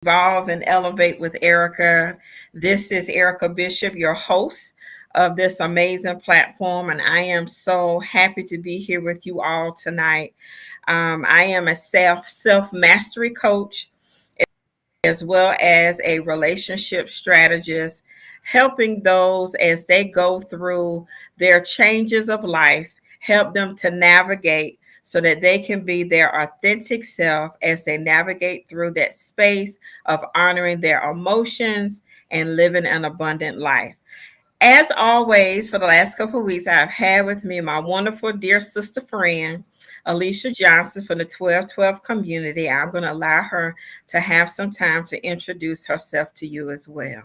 Evolve and Elevate with Erica. This is Erica Bishop, your host of this amazing platform, and I am so happy to be here with you all tonight. I am a self mastery coach as well as a relationship strategist, helping those as they go through their changes of life, help them to navigate so that they can be their authentic self as they navigate through that space of honoring their emotions and living an abundant life. As always, for the last couple of weeks, I've had with me my wonderful dear sister friend, Alicia Johnson from the 1212 community. I'm going to allow her to have some time to introduce herself to you as well.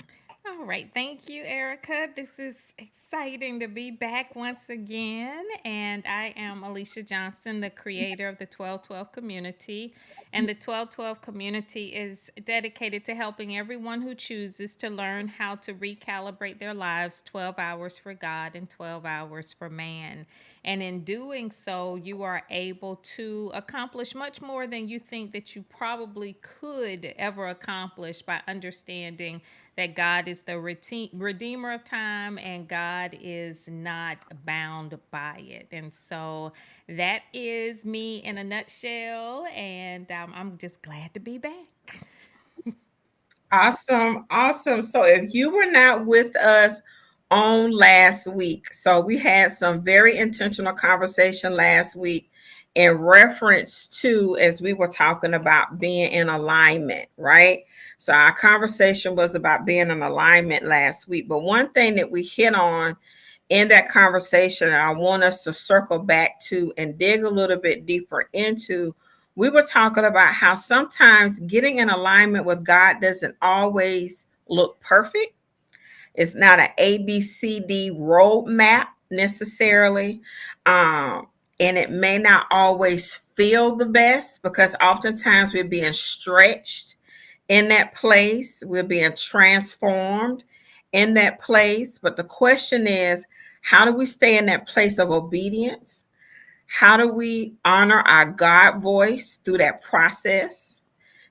All right. Thank you, Erica. This is exciting to be back once again. And I am Alicia Johnson, the creator of the 1212 community. And the 1212 community is dedicated to helping everyone who chooses to learn how to recalibrate their lives 12 hours for God and 12 hours for man. And in doing so, you are able to accomplish much more than you think that you probably could ever accomplish by understanding that God is the redeemer of time and God is not bound by it. And so that is me in a nutshell. And I'm just glad to be back. Awesome, awesome. So if you were not with us on last week, so we had some very intentional conversation last week in reference to as we were talking about being in alignment, right? So our conversation was about being in alignment last week. But one thing that we hit on in that conversation, and I want us to circle back to and dig a little bit deeper into. We were talking about how sometimes getting in alignment with God doesn't always look perfect. It's not an ABCD roadmap necessarily. And it may not always feel the best because oftentimes we're being stretched in that place, we're being transformed in that place. But the question is, how do we stay in that place of obedience? How do we honor our God voice through that process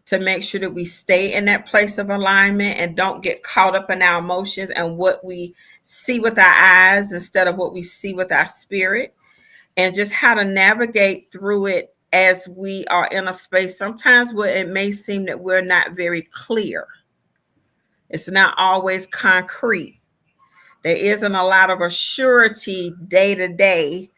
to make sure that we stay in that place of alignment and don't get caught up in our emotions and what we see with our eyes instead of what we see with our spirit? And just how to navigate through it as we are in a space sometimes where it may seem that we're not very clear. It's not always concrete. There isn't a lot of a surety day to day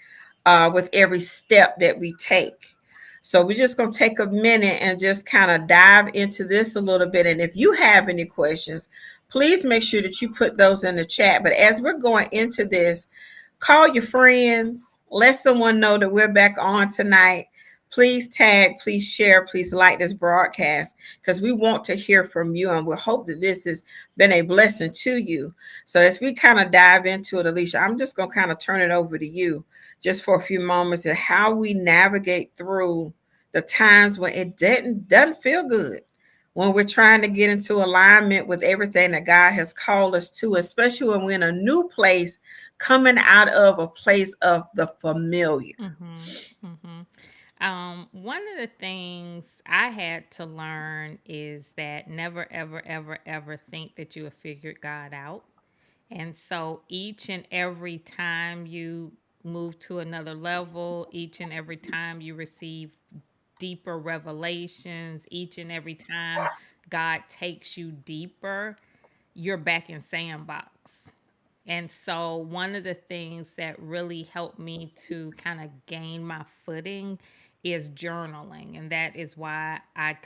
with every step that we take. So we're just going to take a minute and just kind of dive into this a little bit. And if you have any questions, please make sure that you put those in the chat. But as we're going into this, call your friends, let someone know that we're back on tonight. Please tag, please share, please like this broadcast because we want to hear from you and we hope that this has been a blessing to you. So, as we kind of dive into it, Alicia, I'm just going to kind of turn it over to you just for a few moments and how we navigate through the times when it doesn't feel good when we're trying to get into alignment with everything that God has called us to, especially when we're in a new place, coming out of a place of the familiar. Mm-hmm. Mm-hmm. One of the things I had to learn is that never, ever, ever, ever think that you have figured God out. And so each and every time you move to another level, each and every time you receive deeper revelations, each and every time God takes you deeper, you're back in sandbox. And so, one of the things that really helped me to kind of gain my footing is journaling. And that is why I'm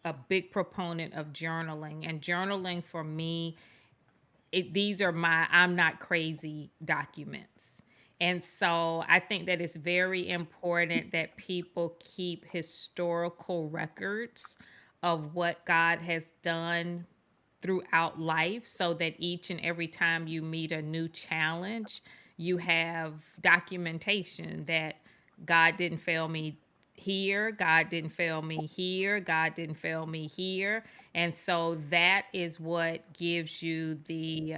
a big proponent of journaling. And journaling for me, these are my I'm not crazy documents. And so I think that it's very important that people keep historical records of what God has done throughout life so that each and every time you meet a new challenge, you have documentation that God didn't fail me here, God didn't fail me here, God didn't fail me here. And so that is what gives you the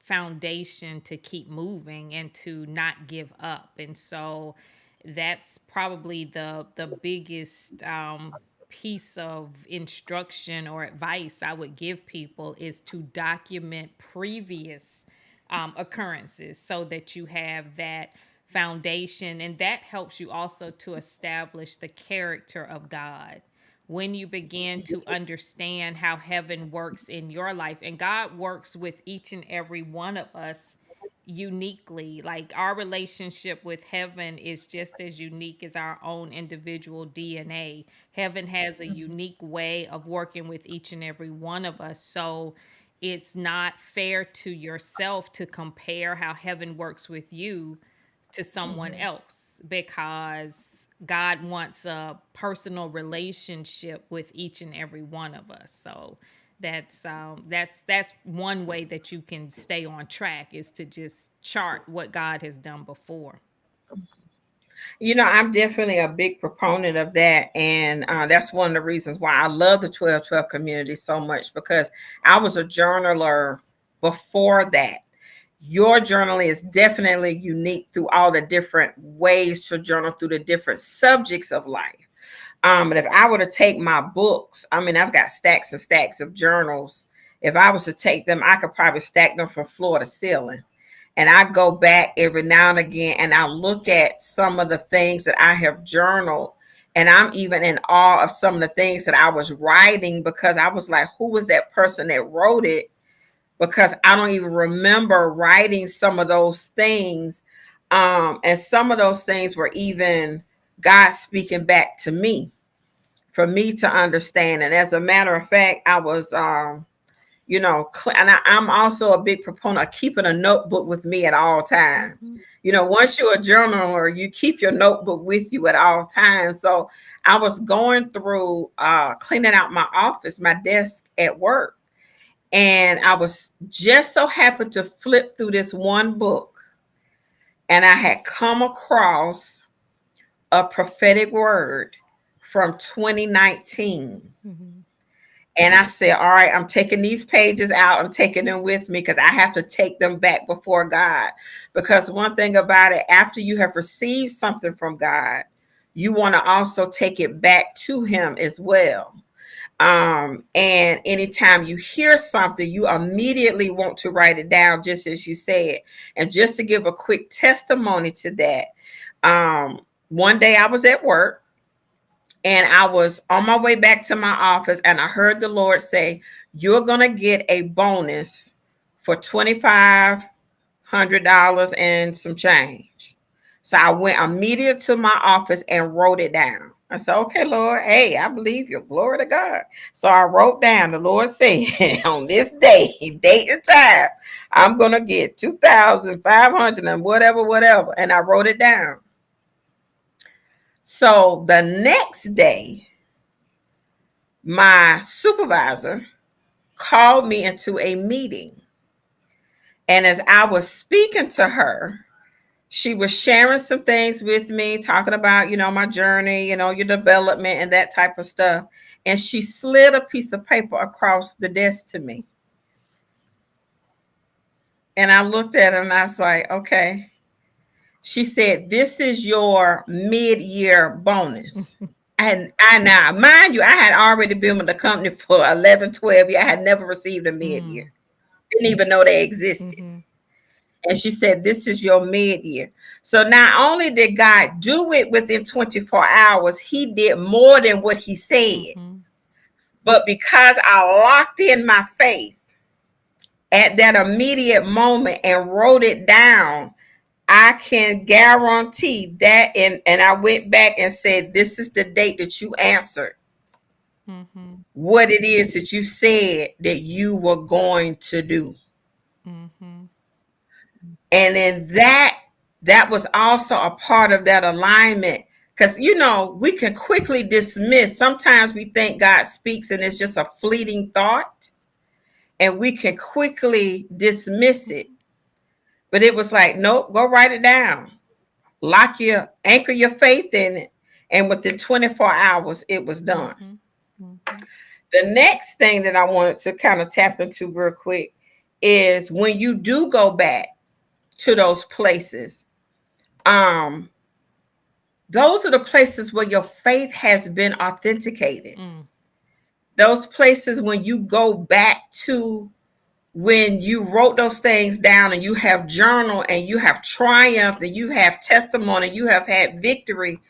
foundation to keep moving and to not give up. And so that's probably the biggest piece of instruction or advice I would give people is to document previous occurrences so that you have that foundation, and that helps you also to establish the character of God. When you begin to understand how heaven works in your life, and God works with each and every one of us uniquely. Like our relationship with heaven is just as unique as our own individual DNA. Heaven has a unique way of working with each and every one of us. So it's not fair to yourself to compare how heaven works with you to someone Mhm. else, because God wants a personal relationship with each and every one of us. So that's one way that you can stay on track, is to just chart what God has done before. I'm definitely a big proponent of that. And that's one of the reasons why I love the 1212 community so much, because I was a journaler before that. Your journaling is definitely unique through all the different ways to journal through the different subjects of life. But if I were to take my books, I mean, I've got stacks and stacks of journals. If I was to take them, I could probably stack them from floor to ceiling. And I go back every now and again and I look at some of the things that I have journaled. And I'm even in awe of some of the things that I was writing, because I was like, who was that person that wrote it? Because I don't even remember writing some of those things. And some of those things were even God speaking back to me for me to understand. And as a matter of fact, I was, and I'm also a big proponent of keeping a notebook with me at all times. Mm-hmm. Once you're a journaler, you keep your notebook with you at all times. So I was going through cleaning out my office, my desk at work, and I was just so happened to flip through this one book, and I had come across a prophetic word from 2019. Mm-hmm. And I said, all right, I'm taking these pages out. I'm taking them with me because I have to take them back before God. Because one thing about it, after you have received something from God, you want to also take it back to Him as well. And anytime you hear something, you immediately want to write it down, just as you said. And just to give a quick testimony to that, one day I was at work and I was on my way back to my office, and I heard the Lord say, "You're going to get a bonus for $2,500 and some change." So I went immediately to my office and wrote it down. I said, "Okay, Lord, hey, I believe you. Glory to God." So I wrote down, the Lord said, on this day, date and time, I'm going to get 2,500 and whatever, whatever. And I wrote it down. So the next day, my supervisor called me into a meeting. And as I was speaking to her, she was sharing some things with me, talking about, my journey, your development and that type of stuff. And she slid a piece of paper across the desk to me. And I looked at her and I was like, okay. She said, "This is your mid-year bonus." And I now, mind you, I had already been with the company for 11, 12 years. I had never received a mid-year. Mm. Didn't even know they existed. Mm-hmm. And she said, "This is your mid-year." So not only did God do it within 24 hours, He did more than what He said. Mm-hmm. But because I locked in my faith at that immediate moment and wrote it down, I can guarantee that. And I went back and said, "This is the date that you answered Mm-hmm. what it is that you said that you were going to do." Mm-hmm. And then that was also a part of that alignment, because we can quickly dismiss. Sometimes we think God speaks and it's just a fleeting thought, and we can quickly dismiss it. But it was like, nope, go write it down, anchor your faith in it, and within 24 hours it was done. Mm-hmm. Mm-hmm. The next thing that I wanted to kind of tap into real quick is when you do go back to those places, um Those are the places where your faith has been authenticated. Mm, Those places when you go back to when you wrote those things down and you have journal and you have triumph and you have testimony, you have had victory.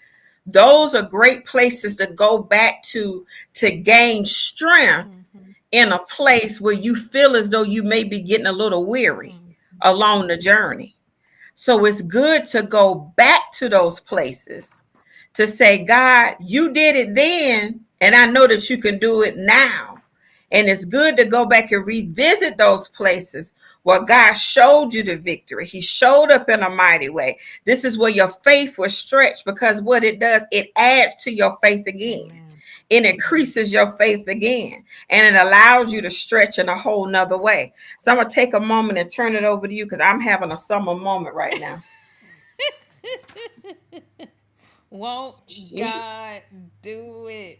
Those are great places to go back to gain strength mhm, in a place where you feel as though you may be getting a little weary mhm, along the journey. So it's good to go back to those places to say, God, you did it then, and I know that you can do it now. And it's good to go back and revisit those places where God showed you the victory. He showed up in a mighty way. This is where your faith was stretched, because what it does, it adds to your faith again. amen. It increases your faith again, and it allows you to stretch in a whole nother way. So I'm going to take a moment and turn it over to you because I'm having a summer moment right now. Won't Jeez. God do it?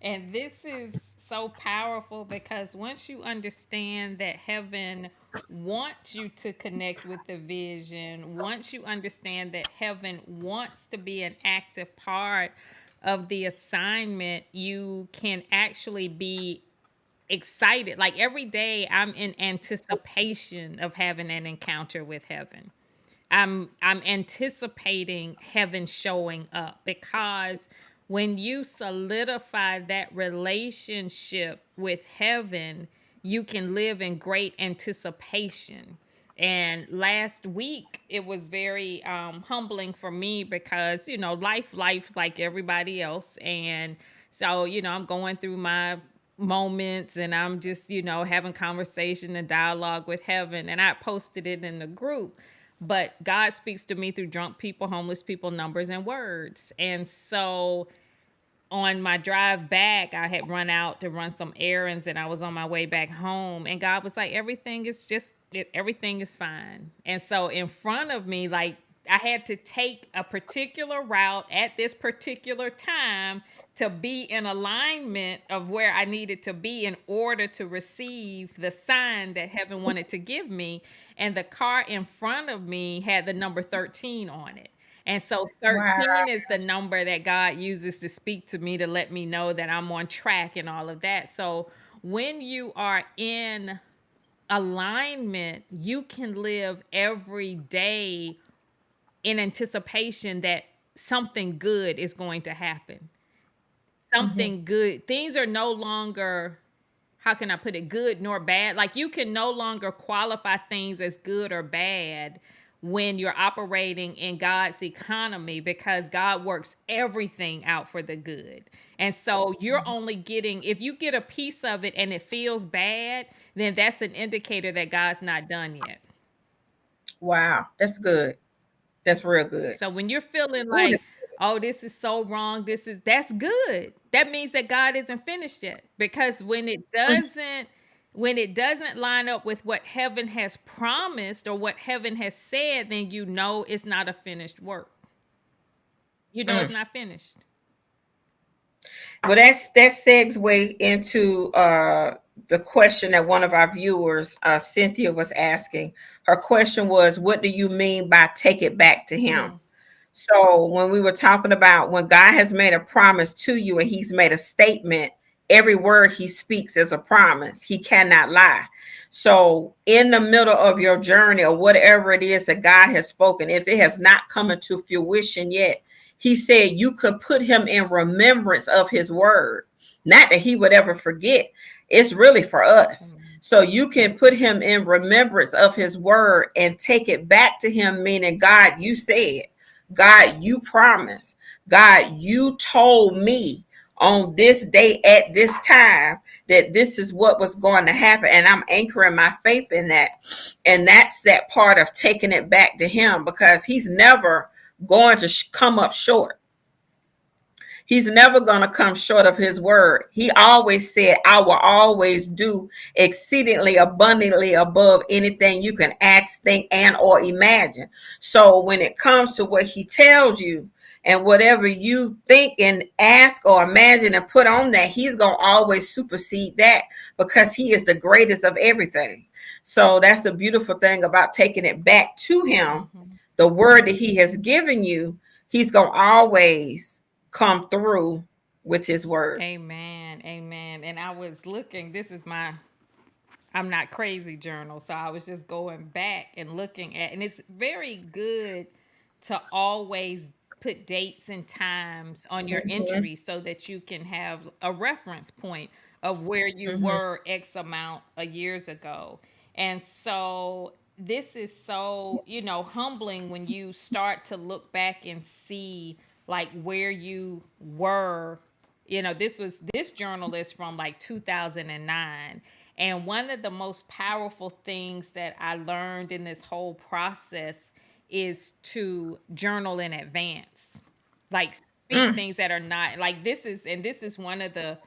And this is so powerful because once you understand that heaven wants you to connect with the vision, once you understand that heaven wants to be an active part of the assignment, you can actually be excited. Like every day, I'm in anticipation of having an encounter with heaven. I'm anticipating heaven showing up because when you solidify that relationship with heaven, you can live in great anticipation. And last week it was very humbling for me because life's like everybody else, and so I'm going through my moments and I'm just having conversation and dialogue with heaven, and I posted it in the group. But God speaks to me through drunk people, homeless people, numbers, and words. And so on my drive back, I had run out to run some errands and I was on my way back home. And God was like, everything is fine. And so in front of me, like, I had to take a particular route at this particular time to be in alignment of where I needed to be in order to receive the sign that heaven wanted to give me. And the car in front of me had the number 13 on it. And so Wow. 13 is the number that God uses to speak to me to let me know that I'm on track and all of that. So when you are in alignment, you can live every day in anticipation that something good is going to happen. Mhm. Something good. Things are no longer, how can I put it, good nor bad. Like you can no longer qualify things as good or bad when you're operating in God's economy because God works everything out for the good. And so you're only getting, if you get a piece of it and it feels bad, then that's an indicator that God's not done yet. Wow. That's good. That's real good. So when you're feeling Ooh, like, oh, this is so wrong, that's good. That means that God isn't finished yet. Because when it doesn't line up with what heaven has promised or what heaven has said, then you know it's not a finished work. You know it's mm. not finished. Well, that segue into the question that one of our viewers, Cynthia, was asking. Her question was, "What do you mean by take it back to Him?" Mm, So when we were talking about when God has made a promise to you and He's made a statement, every word He speaks is a promise. He cannot lie. So in the middle of your journey or whatever it is that God has spoken, if it has not come into fruition yet, He said you could put Him in remembrance of His word. Not that He would ever forget. It's really for us. amen. So you can put Him in remembrance of His word and take it back to Him, meaning, God, you said. God, you promised. God, you told me on this day at this time that this is what was going to happen. And I'm anchoring my faith in that. And that's that part of taking it back to Him, because He's never going to come up short. He's never going to come short of His word. He always said, I will always do exceedingly abundantly above anything you can ask, think, and or imagine. So when it comes to what He tells you, and whatever you think and ask or imagine and put on that, He's going to always supersede that, because He is the greatest of everything. So that's the beautiful thing about taking it back to Him. Hmm. The word that He has given you, He's going to always come through with his word. Amen. Amen. And I was looking, this is my I'm not crazy journal. So I was just going back and looking at, and it's very good to always put dates and times on your Mm-hmm, entry so that you can have a reference point of where you mm-hmm, were X amount of years ago. And so this is so, humbling when you start to look back and see like where you were. This journal is from like 2009. And one of the most powerful things that I learned in this whole process is to journal in advance. Like speak mm, things that are not like this is one of the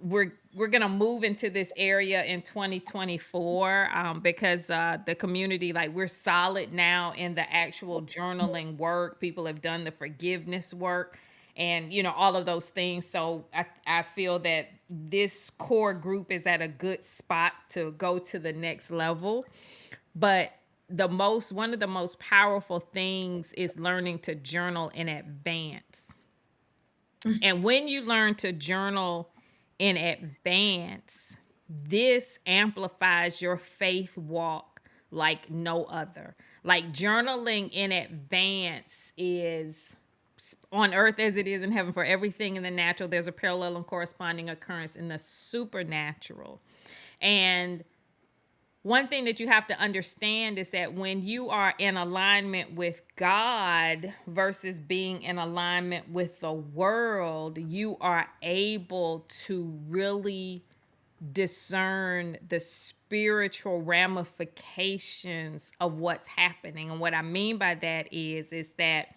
we're gonna move into this area in 2024, because the community, like, we're solid now in the actual journaling work. People have done the forgiveness work and all of those things. So I feel that this core group is at a good spot to go to the next level. But one of the most powerful things is learning to journal in advance. And when you learn to journal in advance, this amplifies your faith walk like no other. Like, journaling in advance is on earth as it is in heaven. For everything in the natural, there's a parallel and corresponding occurrence in the supernatural. And one thing that you have to understand is that when you are in alignment with God versus being in alignment with the world, you are able to really discern the spiritual ramifications of what's happening. And what I mean by that is that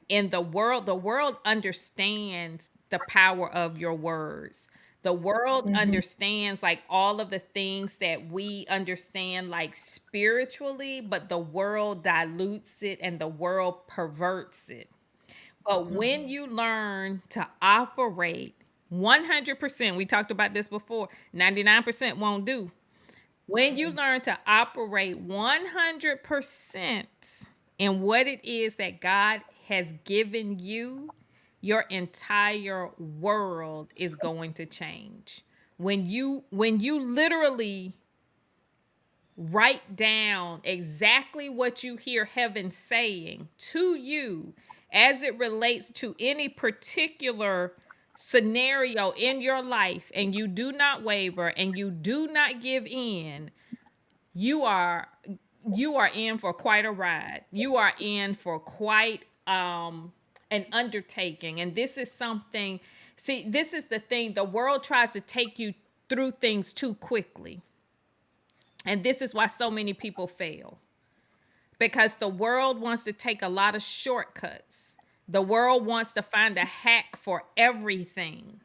in the world understands the power of your words. The world mm-hmm, understands like all of the things that we understand like spiritually, but the world dilutes it and the world perverts it. But when you learn to operate 100%, we talked about this before, 99% won't do. When you learn to operate 100% in what it is that God has given you, your entire world is going to change. When you literally write down exactly what you hear heaven saying to you as it relates to any particular scenario in your life, and you do not waver and you do not give in, you are you are in for quite a ride. You are in for quite an undertaking. And this is something, see, this is the thing. The world tries to take you through things too quickly. And this is why so many people fail. Because the world wants to take a lot of shortcuts. The world wants to find a hack for everything.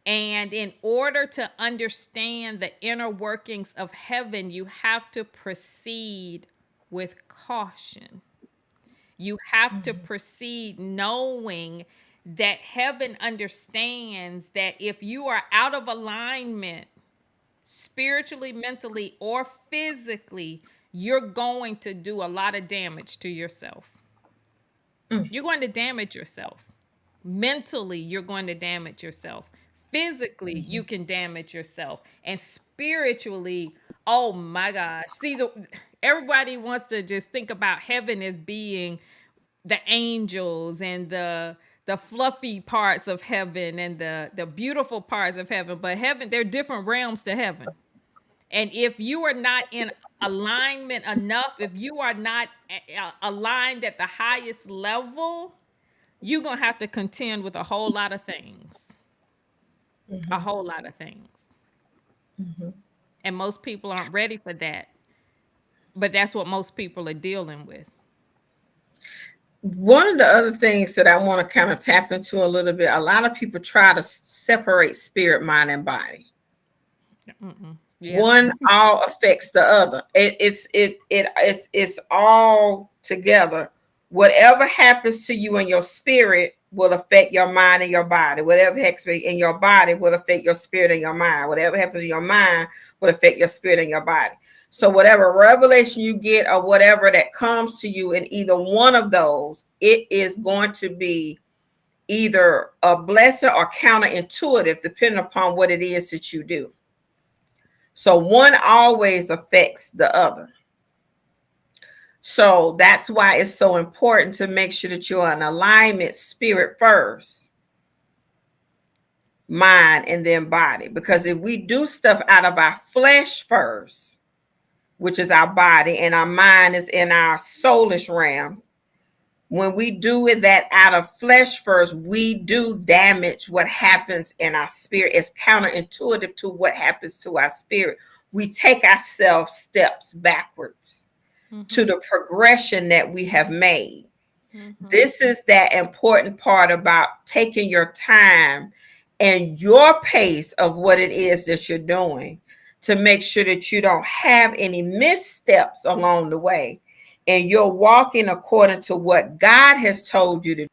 And in order to understand the inner workings of heaven, you have to proceed with caution. You have to proceed knowing that heaven understands that if you are out of alignment, spiritually, mentally, or physically, you're going to do a lot of damage to yourself. mm, You're going to damage yourself. Mentally, you're going to damage yourself. Physically, you can damage yourself. And spiritually, oh my gosh. See, everybody wants to just think about heaven as being the angels and the fluffy parts of heaven and the beautiful parts of heaven. But heaven, there are different realms to heaven. And if you are not in alignment enough, if you are not aligned at the highest level, you're going to have to contend with a whole lot of things. A mm-hmm, whole lot of things. mm-hmm. And most people aren't ready for that. But that's what most people are dealing with. One of the other things that I want to kind of tap into a little bit, a lot of people try to separate spirit, mind, and body. Mm-mm. Yeah. One all affects the other. It's all together. Whatever happens to you in your spirit will affect your mind and your body. Whatever happens in your body will affect your spirit and your mind. Whatever happens in your mind will affect your spirit and your body. So whatever revelation you get or whatever that comes to you in either one of those, it is going to be either a blessing or counterintuitive, depending upon what it is that you do. So one always affects the other. So that's why it's so important to make sure that you're in alignment, spirit first, mind, and then body. Because if we do stuff out of our flesh first, which is our body, and our mind is in our soulish realm, when we do it that out of flesh first, we do damage what happens in our spirit. It's counterintuitive to what happens to our spirit. We take ourselves steps backwards to Mhm. the progression that we have made. Mhm. This is that important part about taking your time and your pace of what it is that you're doing to make sure that you don't have any missteps along the way and you're walking according to what God has told you to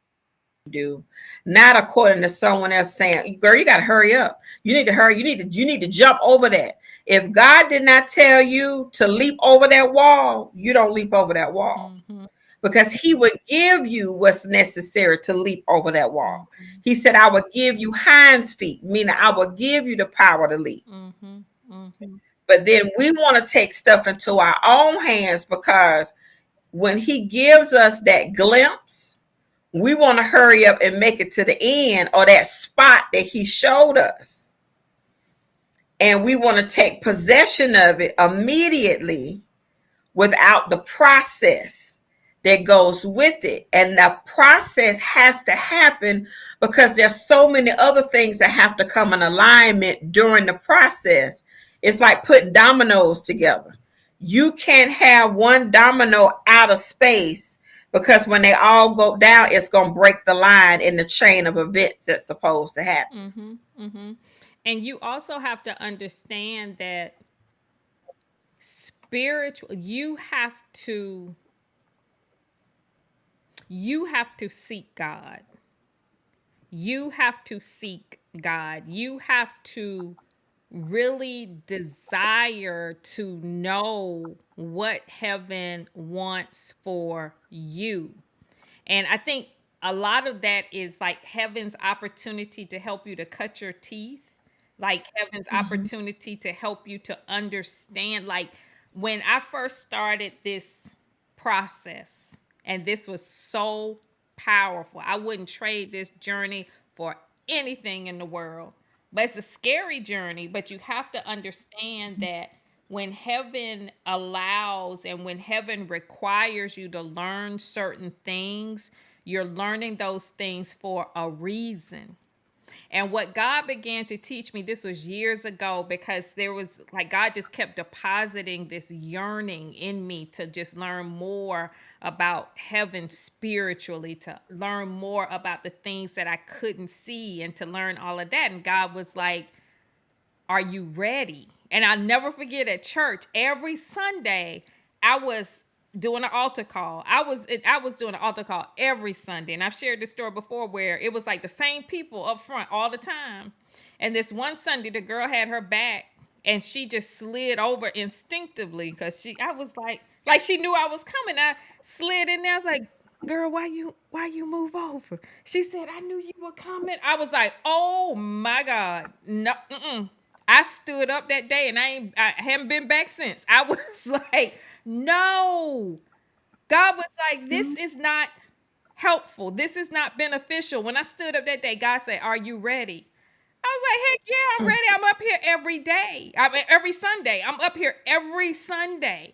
do, not according to someone else saying, girl, you got to hurry up. You need to hurry. You need to jump over that. If God did not tell you to leap over that wall, you don't leap over that wall Mhm. because he would give you what's necessary to leap over that wall. Mhm. He said, I will give you hinds feet, meaning I will give you the power to leap. Mhm. Mhm. But then we want to take stuff into our own hands because when he gives us that glimpse, we want to hurry up and make it to the end or that spot that he showed us. And we want to take possession of it immediately without the process that goes with it. And the process has to happen because there's so many other things that have to come in alignment during the process. It's like putting dominoes together. You can't have one domino out of space because when they all go down, it's going to break the line in the chain of events that's supposed to happen. Mhm. Mhm. And you also have to understand that spiritual you have to seek God. You have to seek God. You have to really desire to know what heaven wants for you. And I think a lot of that is like heaven's opportunity to help you to cut your teeth, like heaven's Mhm. opportunity to help you to understand. Like when I first started this process, and this was so powerful, I wouldn't trade this journey for anything in the world. But it's a scary journey, but you have to understand that when heaven allows and when heaven requires you to learn certain things, you're learning those things for a reason. And what God began to teach me, this was years ago, because there was like God just kept depositing this yearning in me to just learn more about heaven spiritually, to learn more about the things that I couldn't see, and to learn all of that. And God was like, are you ready? And I'll never forget at church every Sunday, I was doing an altar call. I was doing an altar call every Sunday. And I've shared this story before where it was like the same people up front all the time. And this one Sunday, the girl had her back and she just slid over instinctively because I was like she knew I was coming. I slid in there. I was like, girl, why you move over? She said, I knew you were coming. I was like, oh my God. No, I stood up that day and I haven't been back since. I was like, no. God was like, this is not helpful. This is not beneficial. When I stood up that day, God said, are you ready? I was like, heck yeah, I'm ready. I'm up here every day. I mean, every Sunday. I'm up here every Sunday.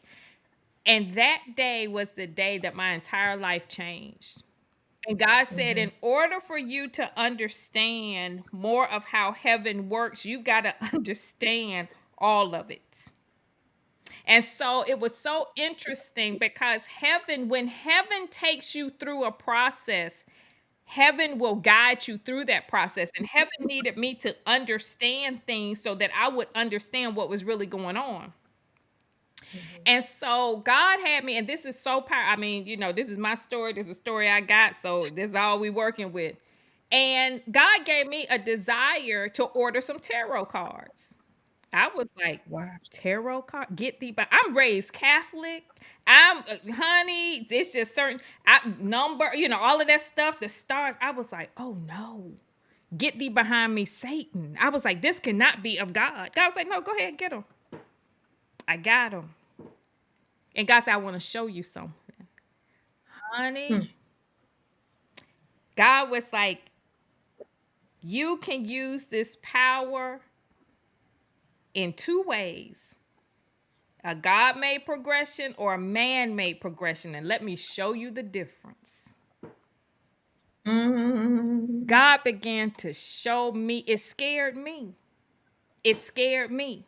And that day was the day that my entire life changed. And God said, in order for you to understand more of how heaven works, you got to understand all of it. And so it was so interesting because when heaven takes you through a process, heaven will guide you through that process. And heaven needed me to understand things so that I would understand what was really going on. And so God had me, and this is so powerful. I mean, this is my story. This is a story I got. So this is all we working with. And God gave me a desire to order some tarot cards. I was like, Wow. tarot card, get thee. But I'm raised Catholic. I'm honey. It's just certain number, all of that stuff. The stars. I was like, oh no, get thee behind me, Satan. I was like, this cannot be of God. God was like, no, go ahead, get him. I got him. And God said, I want to show you something, Hmm. honey. God was like, you can use this power in two ways: a God made progression or a man made progression. And let me show you the difference. Mm. God began to show me, it scared me. It scared me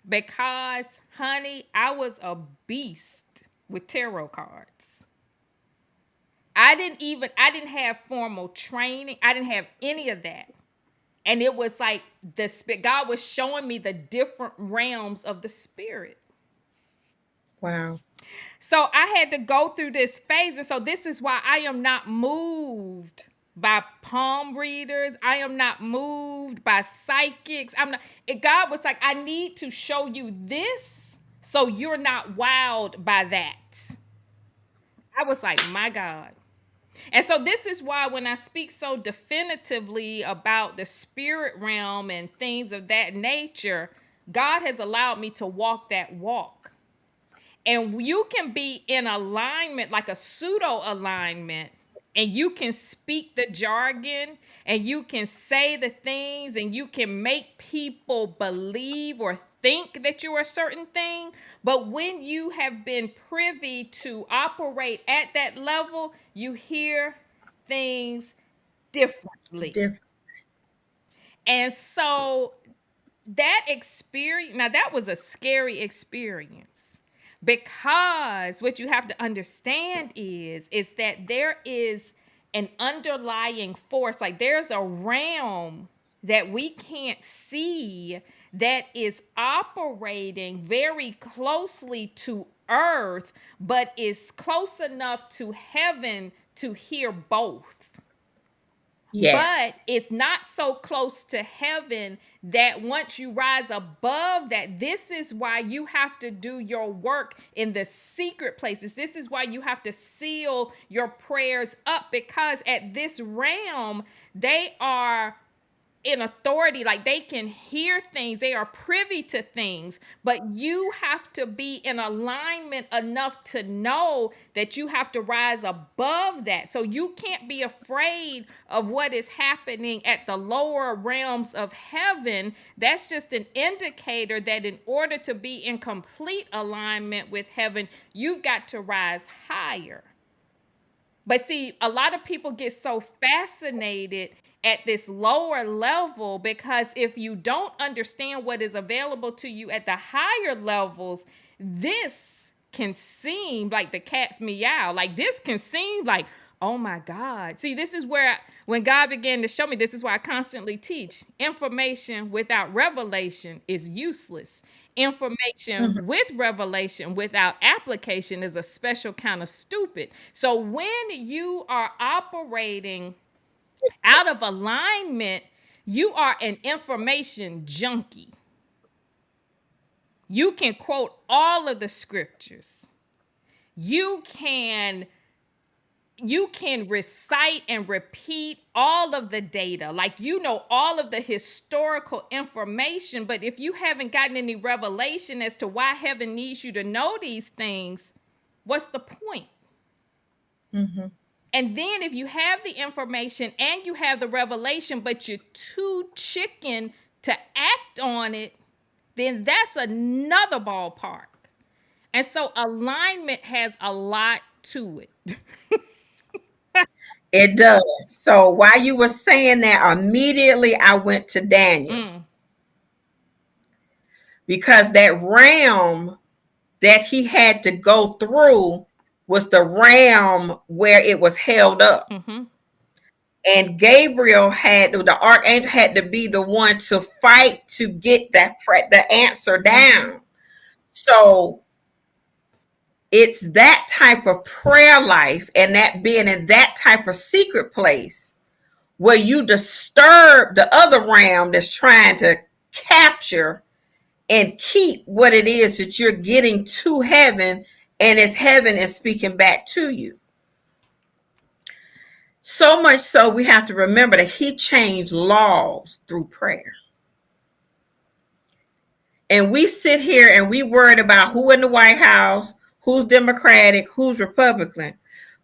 because, honey, I was a beast with tarot cards. I didn't have formal training. I didn't have any of that. And it was like the spirit, God was showing me the different realms of the spirit. Wow. So I had to go through this phase. And so this is why I am not moved by palm readers. I am not moved by psychics. I'm not. God was like, I need to show you this so you're not wowed by that. I was like, my God. And so this is why when I speak so definitively about the spirit realm and things of that nature, God has allowed me to walk that walk. And you can be in alignment, like a pseudo alignment, and you can speak the jargon and you can say the things and you can make people believe or think that you're a certain thing. But when you have been privy to operate at that level, you hear things differently. Different. And so that experience, now that was a scary experience, because what you have to understand is that there is an underlying force, like there's a realm that we can't see that is operating very closely to earth, but is close enough to heaven to hear both. But Yes. it's not so close to heaven that once you rise above that, this is why you have to do your work in the secret places. This is why you have to seal your prayers up, because at this realm, they are in authority, like they can hear things, they are privy to things, but you have to be in alignment enough to know that you have to rise above that. So you can't be afraid of what is happening at the lower realms of heaven. That's just an indicator that in order to be in complete alignment with heaven, you've got to rise higher. But see, a lot of people get so fascinated at this lower level, because if you don't understand what is available to you at the higher levels, this can seem like the cat's meow. Like this can seem like, oh my God. See, this is where, when God began to show me, this is why I constantly teach: information without revelation is useless. Information Mhm. with revelation without application is a special kind of stupid. So when you are operating out of alignment, you are an information junkie. You can quote all of the scriptures. You can recite and repeat all of the data, like all of the historical information. But if you haven't gotten any revelation as to why heaven needs you to know these things, what's the point? Mhm. And then if you have the information and you have the revelation, but you're too chicken to act on it, then that's another ballpark. And so alignment has a lot to it. It does. So while you were saying that, immediately I went to Daniel, Mm, because that realm that he had to go through was the realm where it was held up. mm-hmm, And Gabriel had, the archangel had to be the one to fight to get the answer mm-hmm, down. So it's that type of prayer life and that being in that type of secret place where you disturb the other realm that's trying to capture and keep what it is that you're getting to heaven, and it's heaven is speaking back to you. So much so we have to remember that he changed laws through prayer. And we sit here and we worried about who in the White House, who's Democratic, who's Republican.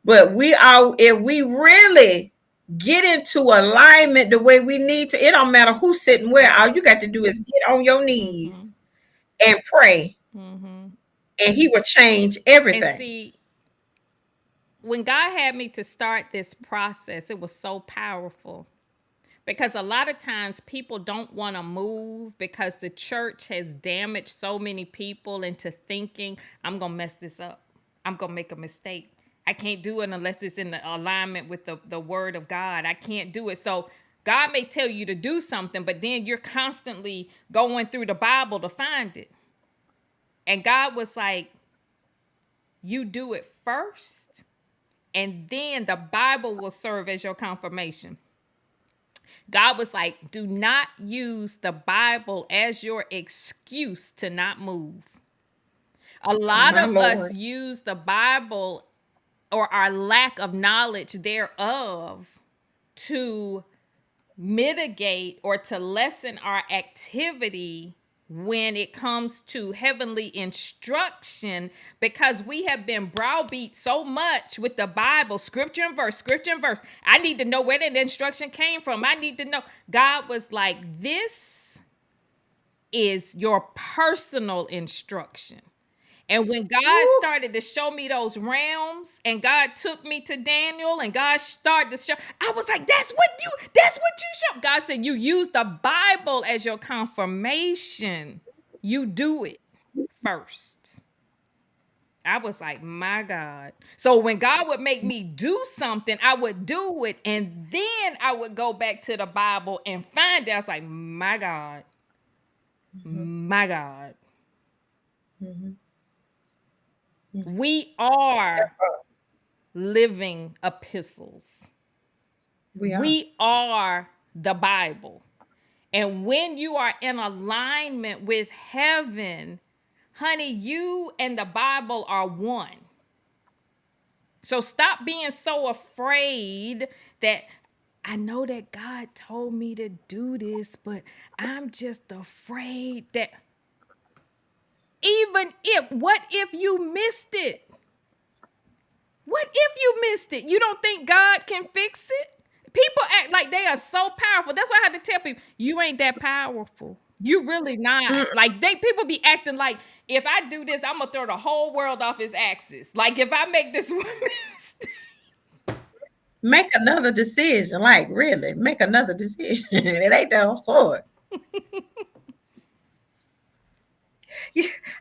But we are, if we really get into alignment the way we need to, it don't matter who's sitting where. All you got to do is get on your Mm-hmm. knees and pray, Mm-hmm. and he will change And everything. see, when God had me to start this process, it was so powerful because a lot of times people don't want to move because the church has damaged so many people into thinking, I'm going to mess this up. I'm going to make a mistake. I can't do it unless it's in the alignment with the word of God. I can't do it. So God may tell you to do something, but then you're constantly going through the Bible to find it. And God was like, you do it first, and then the Bible will serve as your confirmation. God was like, do not use the Bible as your excuse to not move. A lot My of us Lord. use the Bible or our lack of knowledge thereof to mitigate or to lessen our activity when it comes to heavenly instruction, because we have been browbeat so much with the Bible, scripture and verse, scripture and verse. I need to know where that instruction came from. I need to know. God was like, this is your personal instruction. And when God Woo. started to show me those realms, and God took me to Daniel, and God started to show, I was like, that's what you show. God said, you use the Bible as your confirmation. You do it first. I was like, my God. So when God would make me do something, I would do it. And then I would go back to the Bible and find it. I was like, my God, Mhm, my God. mhm, mhm. We are living epistles. We are. We are the Bible. And when you are in alignment with heaven, honey, you and the Bible are one. So stop being so afraid that I know that God told me to do this, but I'm just afraid that even if, what if you missed it? What if you missed it? You don't think God can fix it? People act like they are so powerful. That's why I had to tell people, you ain't that powerful. You really not. Mm, Like they people be acting like if I do this, I'm gonna throw the whole world off its axis. Like if I make this one mistake. make another decision. Like, really, make another decision. It ain't that hard.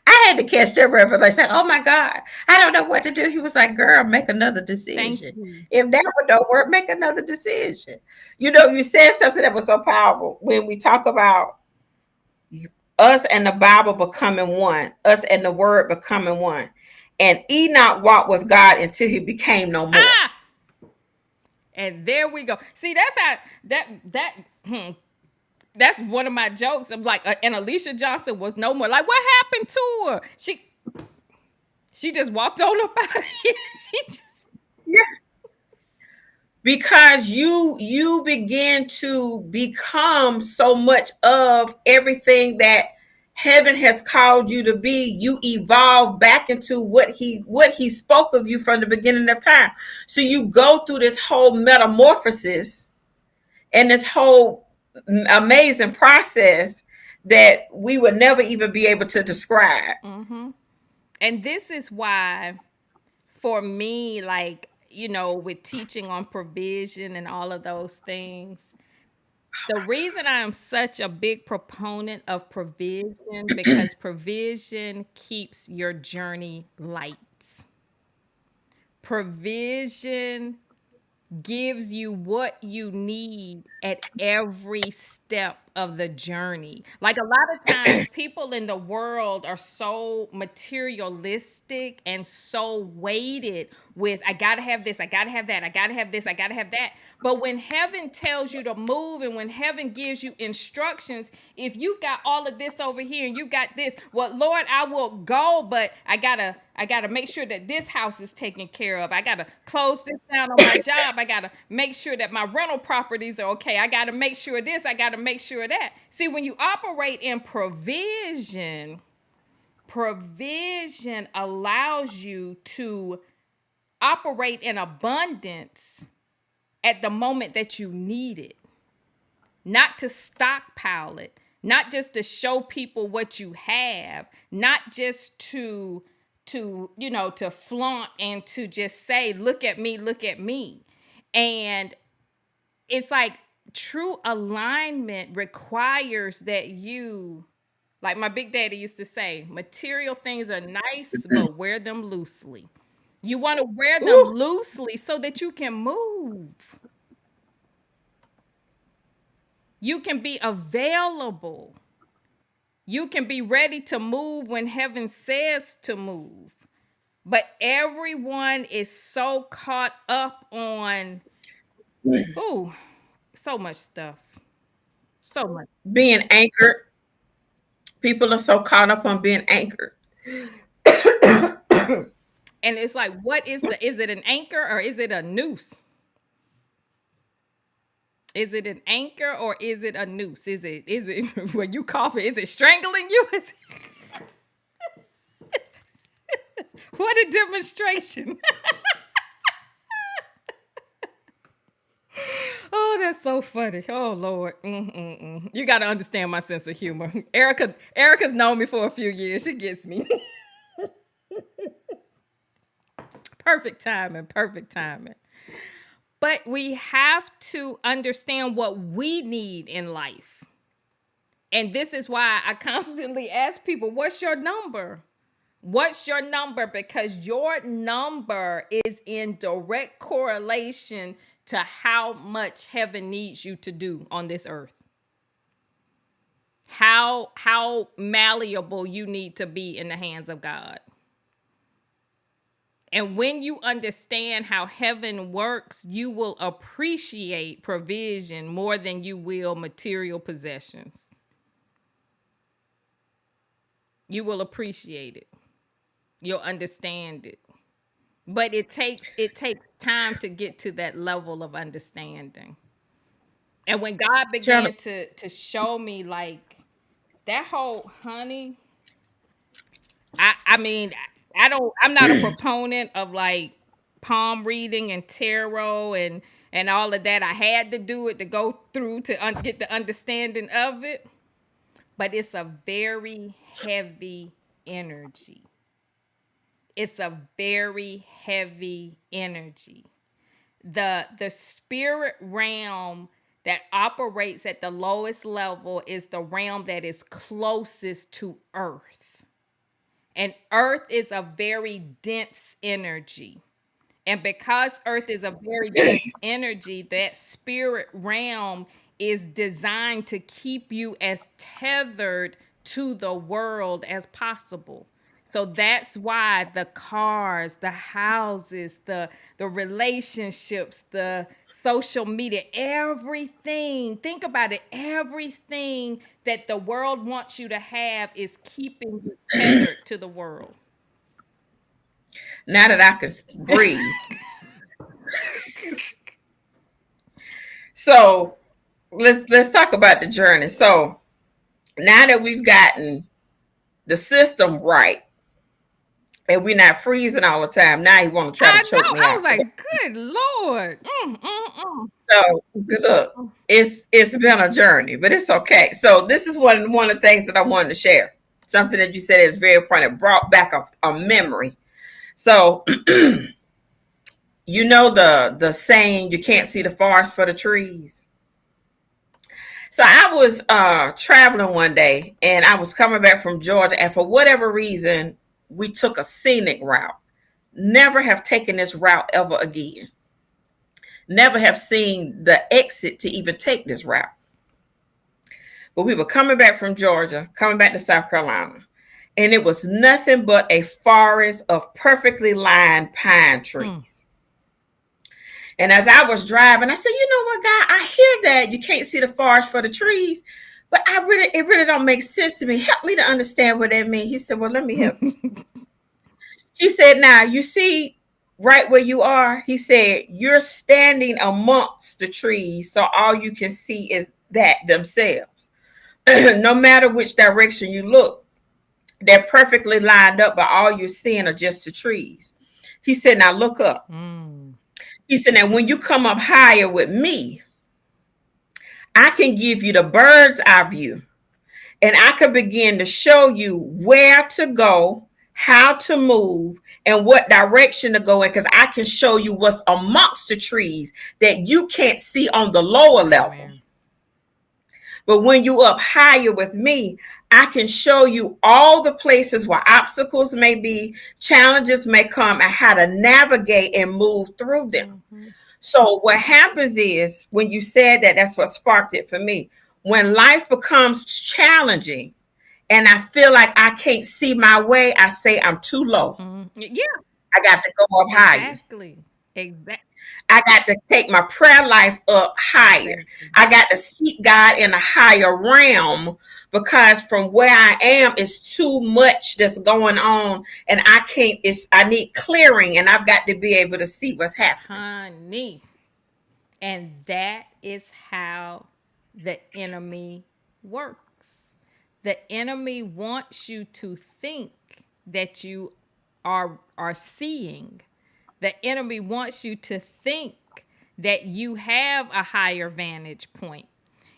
I had to catch that revelation. Oh my God, I don't know what to do. He was like, girl, make another Thank decision. you. If that would don't work, make another decision. You know, you said something that was so powerful when we talk about us and the Bible becoming one, us and the word becoming one. And Enoch walked with God until he became no more. Ah! And there we go. See, that's how that's one of my jokes. I'm like, and Alicia Johnson was no more. Like, what happened to her? She just walked on up out of here. She just Yeah. Because you begin to become so much of everything that heaven has called you to be. You evolve back into what he spoke of you from the beginning of time. So you go through this whole metamorphosis and this whole amazing process that we would never even be able to describe. mm-hmm. And this is why, for me, like, with teaching on provision and all of those things, the reason I am such a big proponent of provision, because provision keeps your journey light. Provision gives you what you need at every step of the journey. Like a lot of times people in the world are so materialistic and so weighted with I got to have this, I got to have that, I got to have this, I got to have that. But when heaven tells you to move and when heaven gives you instructions, if you got all of this over here and you got this, well, Lord, I will go, but I gotta make sure that this house is taken care of. I gotta close this down on my job. I gotta make sure that my rental properties are okay. I gotta make sure this. I gotta make sure that. See, when you operate in provision, provision allows you to operate in abundance at the moment that you need it, not to stockpile it, not just to show people what you have, not just to flaunt and to just say look at me, look at me. And it's like true alignment requires that you, like my big daddy used to say, material things are nice but wear them loosely. You want to wear them Ooh, loosely so that you can move. You can be available. You can be ready to move when heaven says to move. But everyone is so caught up on, oh, so much stuff. So much. being anchored. People are so caught up on being anchored. And it's like, what is it an anchor or is it a noose? Is it an anchor or is it a noose? Is it when you cough it, is it strangling you? What a demonstration. Oh, that's so funny. Oh Lord, you got to understand my sense of humor. Erica's known me for a few years. She gets me. Perfect timing. Perfect timing. But we have to understand what we need in life, and this is why I constantly ask people, "What's your number?" What's your number? Because your number is in direct correlation to how much heaven needs you to do on this earth. How malleable you need to be in the hands of God. And when you understand how heaven works, you will appreciate provision more than you will material possessions. You will appreciate it. You'll understand it. But it takes time to get to that level of understanding. And when God Trying began to show me like that whole honey, I mean, I'm not a proponent of like palm reading and tarot and all of that. I had to do it to go through to get the understanding of it, but it's a very heavy energy. It's a very heavy energy. The spirit realm that operates at the lowest level is the realm that is closest to earth. And earth is a very dense energy. And because earth is a very dense energy, that spirit realm is designed to keep you as tethered to the world as possible. So that's why the cars, the houses, the relationships, the social media, everything, think about it, everything that the world wants you to have is keeping you tethered to the world. now that I can breathe. So let's talk about the journey. So now that we've gotten the system right and we're not freezing all the time, now you want to try to I choke know. me I was out. like, good Lord. So look, it's been a journey, but it's okay. So this is one of the things that I wanted to share. Something that you said is very important. It brought back a memory. So you know the saying, you can't see the forest for the trees. So I was traveling one day and I was coming back from Georgia, and for whatever reason, we took a scenic route. Never have taken this route ever again. Never have seen the exit to even take this route. But we were coming back from Georgia, coming back to South Carolina, and it was nothing but a forest of perfectly lined pine Mm. trees. And as I was driving, I said, "You know what, God? I hear that you can't see the forest for the trees, but it really don't make sense to me. Help me to understand what that means." He said, "Well, let me help you." He said, "Now you see right where you are." He said, "You're standing amongst the trees, so all you can see is that themselves. No matter which direction you look, they're perfectly lined up, but all you're seeing are just the trees." He said, "Now look up." Mm. He said, "Now when you come up higher with me, I can give you the bird's eye view, and I can begin to show you where to go, how to move, and what direction to go in, because I can show you what's amongst the trees that you can't see on the lower level. Amen. But when you up higher with me, I can show you all the places where obstacles may be, challenges may come, and how to navigate and move through them." Mm-hmm. So what happens is when you said that, that's what sparked it for me. When life becomes challenging and I feel like I can't see my way, I say I'm too low. Mm. Yeah, I got to go up higher. exactly. Exactly. I got to take my prayer life up higher. Exactly. I got to seek God in a higher realm, because from where I am is too much that's going on, and I can't, it's, I need clearing, and I've got to be able to see what's happening. Honey. And that is how the enemy works. The enemy wants you to think that you are seeing. The enemy wants you to think that you have a higher vantage point.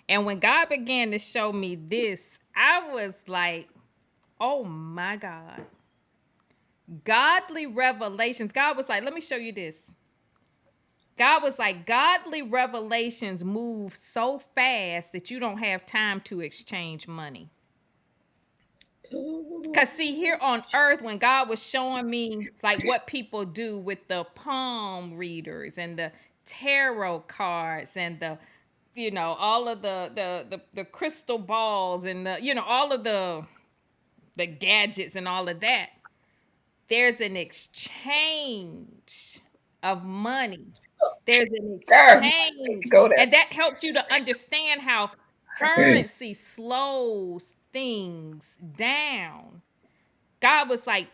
And when God began to show me this, I was like, "Oh my God." Godly revelations. God was like, "Let me show you this." God was like, godly revelations move so fast that you don't have time to exchange money. Because, see, here on earth, when God was showing me like what people do with the palm readers and the tarot cards and all of the crystal balls and all of the gadgets and all of that, there's an exchange of money. There's an Girl, exchange. go there. And that helps you to understand how currency slows things down. God was like,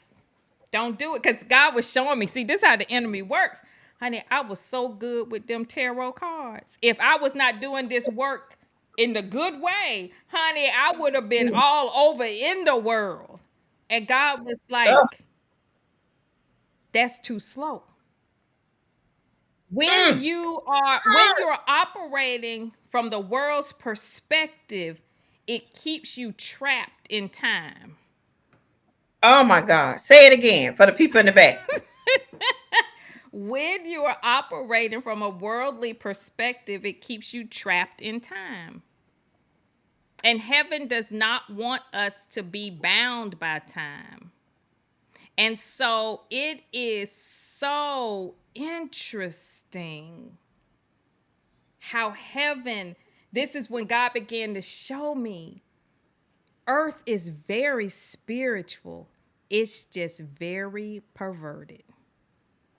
"Don't do it." Because God was showing me, see, this is how the enemy works. Honey, I was so good with them tarot cards. If I was not doing this work in the good way, honey, I would have been all over in the world. And God was Oh, like, "That's too slow." When mm, you're operating from the world's perspective, it keeps you trapped in time. oh my God. Say it again for the people in the back. When you are operating from a worldly perspective, it keeps you trapped in time. And heaven does not want us to be bound by time. And so it is so interesting how heaven, this is when God began to show me earth is very spiritual, it's just very perverted.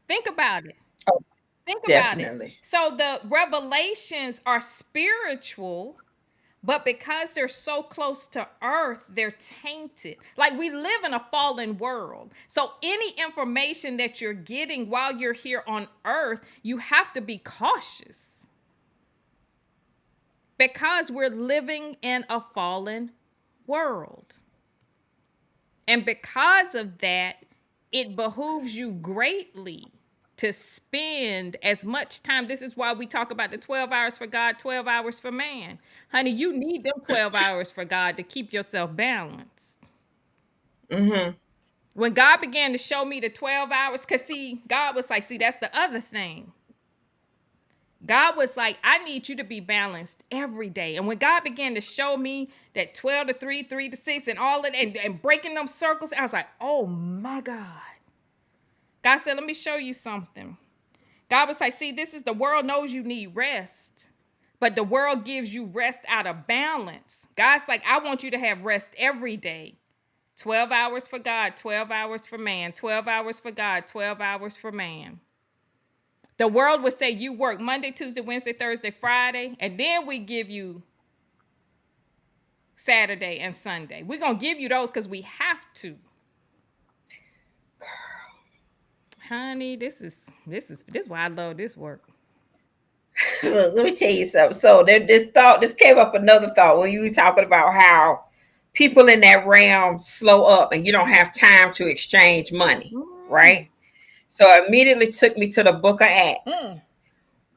Think about it. Oh, Think about it. definitely. So the revelations are spiritual, but because they're so close to earth, they're tainted. Like, we live in a fallen world. So any information that you're getting while you're here on earth, you have to be cautious because we're living in a fallen world. And because of that, it behooves you greatly to spend as much time. This is why we talk about the 12 hours for God, 12 hours for man. Honey, you need them 12 hours for God to keep yourself balanced. Mm-hmm. When God began to show me the 12 hours, because see, God was like, see, that's the other thing. God was like, "I need you to be balanced every day." And when God began to show me that 12 to 3, 3 to 6, and all of that, and breaking them circles, I was like, "Oh my God." God said, "Let me show you something." God was like, "See, this is the world knows you need rest, But the world gives you rest out of balance. God's like, I want you to have rest every day. 12 hours for God, 12 hours for man, 12 hours for God, 12 hours for man. The world would say you work Monday, Tuesday, Wednesday, Thursday, Friday, and then we give you Saturday and Sunday. We're going to give you those because we have to. Honey, this is why I love this work. Look, let me tell you something. So this came up another thought when you were talking about how people in that realm slow up and you don't have time to exchange money, Mm, right? So it immediately took me to the book of Acts mm.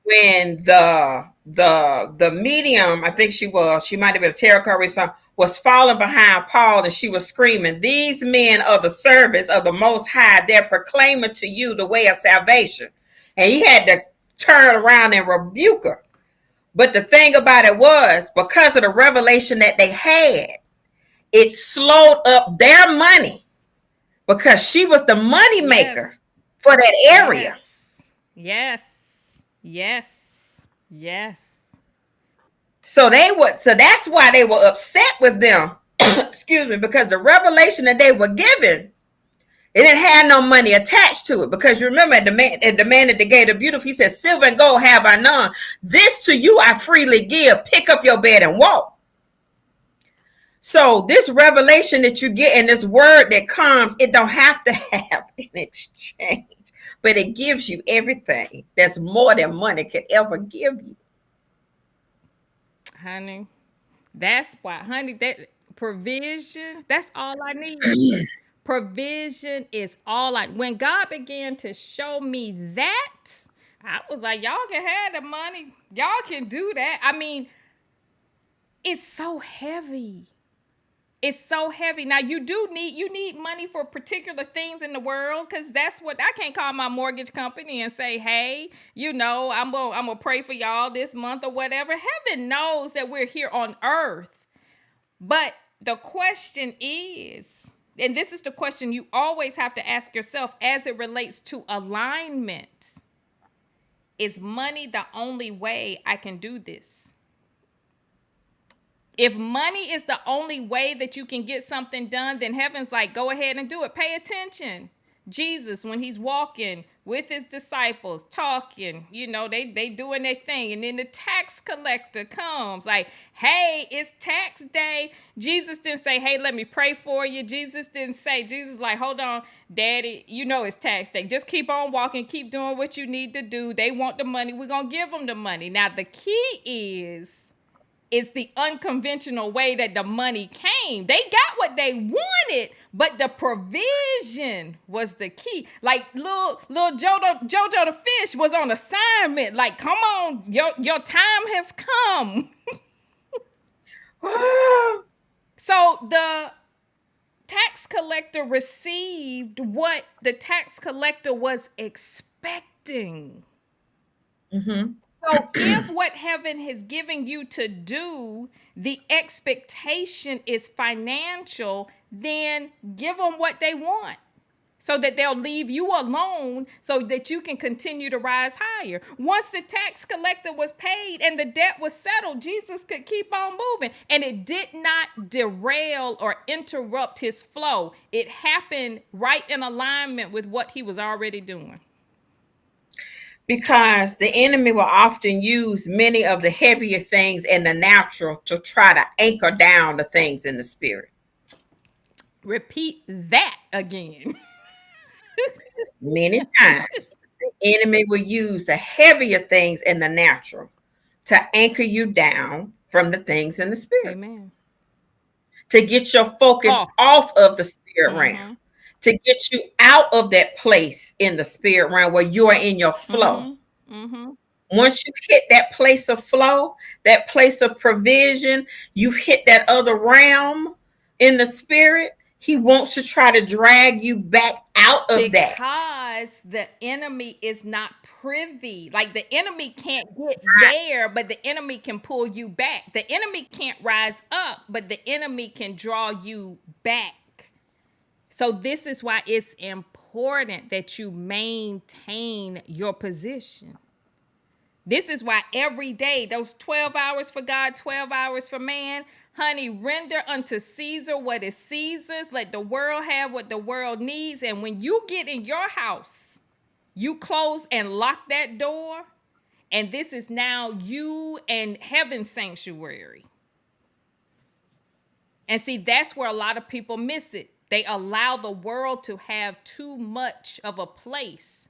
when the medium, I think she might have been a tarot card or something, was falling behind Paul and she was screaming, "These men are the servants of the Most High. They're proclaiming to you the way of salvation." And he had to turn around and rebuke her. But the thing about it was, because of the revelation that they had, it slowed up their money because she was the money Yes, maker for that yes, area. yes, yes, yes. So that's why they were upset with them. Excuse me, because the revelation that they were given, it didn't have no money attached to it. Because you remember the man at the gate of beautiful, he said, "Silver and gold have I none. This to you I freely give. Pick up your bed and walk." So this revelation that you get and this word that comes, it don't have to have an exchange, but it gives you everything that's more than money could ever give you. Honey, that's why, honey, that provision, that's all I need. Provision is all I, when God began to show me that, I was like, y'all can have the money. Y'all can do that. I mean, it's so heavy. It's so heavy. Now you need money for particular things in the world, because that's what I can't call my mortgage company and say, hey, I'm gonna pray for y'all this month or whatever. Heaven knows that we're here on earth. But the question is, and this is the question you always have to ask yourself as it relates to alignment: is money the only way I can do this? If money is the only way that you can get something done, then heaven's like, go ahead and do it. Pay attention. Jesus, when he's walking with his disciples, talking, they doing their thing. And then the tax collector comes like, hey, it's tax day. Jesus didn't say, hey, let me pray for you. Jesus like, hold on, daddy, it's tax day. Just keep on walking, keep doing what you need to do. They want the money. We're going to give them the money. Now, the key is the unconventional way that the money came. They got what they wanted, but the provision was the key. Like little Jojo the fish was on assignment. Like, come on, your time has come. So the tax collector received what the tax collector was expecting. Mm-hmm. So if what heaven has given you to do, the expectation is financial, then give them what they want so that they'll leave you alone so that you can continue to rise higher. Once the tax collector was paid and the debt was settled, Jesus could keep on moving. And it did not derail or interrupt his flow. It happened right in alignment with what he was already doing. Because the enemy will often use many of the heavier things in the natural to try to anchor down the things in the spirit. Repeat that again. Many times, the enemy will use the heavier things in the natural to anchor you down from the things in the spirit, Amen. to get your focus Off. off of the spirit realm, Mm-hmm. to get you out of that place in the spirit realm where you are in your flow. Mm-hmm. Mm-hmm. Once you hit that place of flow, that place of provision, you've hit that other realm in the spirit. He wants to try to drag you back out of that. Because the enemy is not privy. Like, the enemy can't get there, but the enemy can pull you back. The enemy can't rise up, but the enemy can draw you back. So this is why it's important that you maintain your position. This is why every day, those 12 hours for God, 12 hours for man, honey, render unto Caesar what is Caesar's. Let the world have what the world needs. And when you get in your house, you close and lock that door. And this is now you and heaven's sanctuary. And see, that's where a lot of people miss it. They allow the world to have too much of a place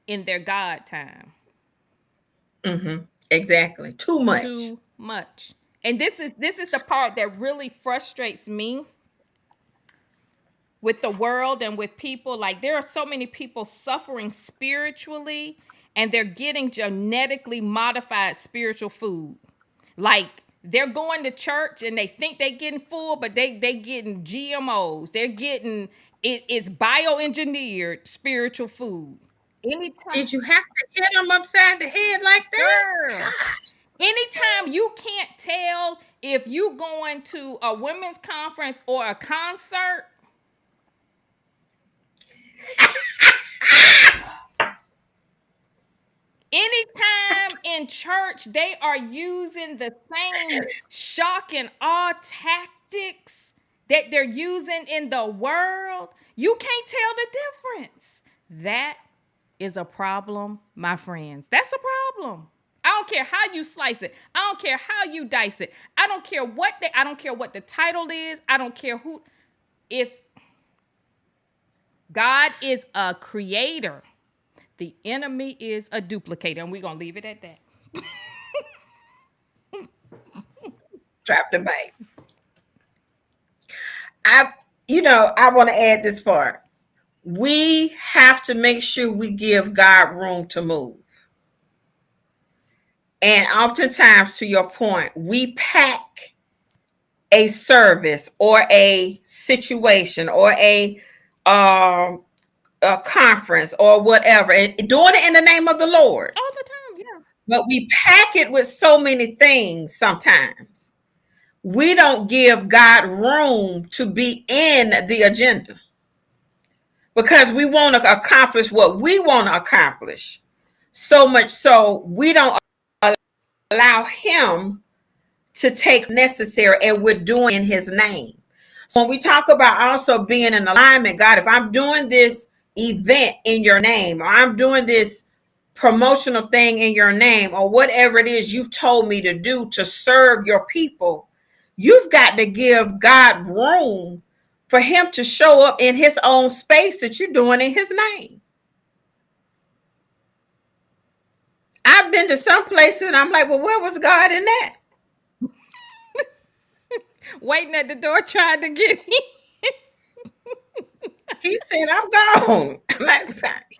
in their God time. Mm-hmm. Exactly. Too much. Too much. And this is the part that really frustrates me with the world and with people. Like, there are so many people suffering spiritually, and they're getting genetically modified spiritual food. Like, they're going to church and they think they're getting full, but they getting GMOs. They're getting it's bioengineered spiritual food. Anytime, Did you have to hit them upside the head like that? girl. God. Anytime you can't tell if you going to a women's conference or a concert. Anytime in church they are using the same shock and awe tactics that they're using in the world, you can't tell the difference. That is a problem, my friends. That's a problem. I don't care how you slice it. I don't care how you dice it. I don't care what the title is. I don't care who. If God is a creator, the enemy is a duplicator, and we're gonna leave it at that. Drop the mic. I, I want to add this part. We have to make sure we give God room to move. And oftentimes, to your point, we pack a service or a situation or um, a conference or whatever, and doing it in the name of the Lord. All the time, yeah. But we pack it with so many things sometimes. We don't give God room to be in the agenda because we want to accomplish what we want to accomplish. So much so, we don't allow Him to take necessary, and we're doing in His name. So when we talk about also being in alignment, God, if I'm doing this event in your name, or I'm doing this promotional thing in your name, or whatever it is you've told me to do to serve your people, you've got to give God room for Him to show up in His own space that you're doing in His name. I've been to some places and I'm like, well, where was God in that? Waiting at the door trying to get in. He said, I'm gone. I'm like,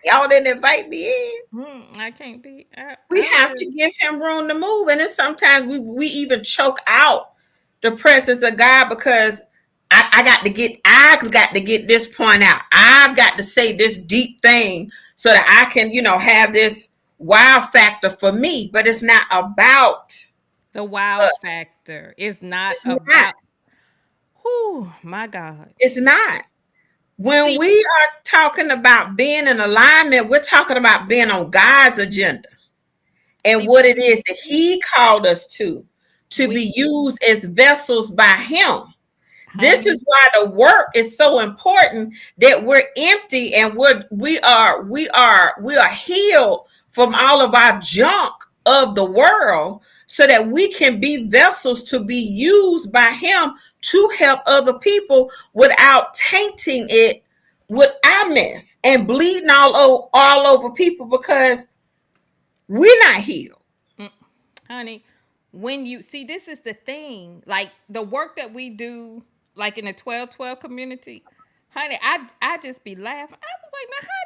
y'all didn't invite me in. I can't be. We have to give him room to move. And then sometimes we even choke out the presence of God because I've got to get this point out. I've got to say this deep thing so that I can, have this wow factor for me. But it's not about The wow factor is not it's not. about. Whew, my God. It's not. When See, we are talking about being in alignment, we're talking about being on God's agenda and see, what it is that He called us to we, be used as vessels by Him. This honey, is why the work is so important, that we're empty and we are healed from all of our junk of the world so that we can be vessels to be used by Him to help other people without tainting it with our mess and bleeding all over people because we're not healed. mm, honey, when you see, this is the thing. Like the work that we do, like in the 12-12 community, honey, I just be laughing. I was like, now how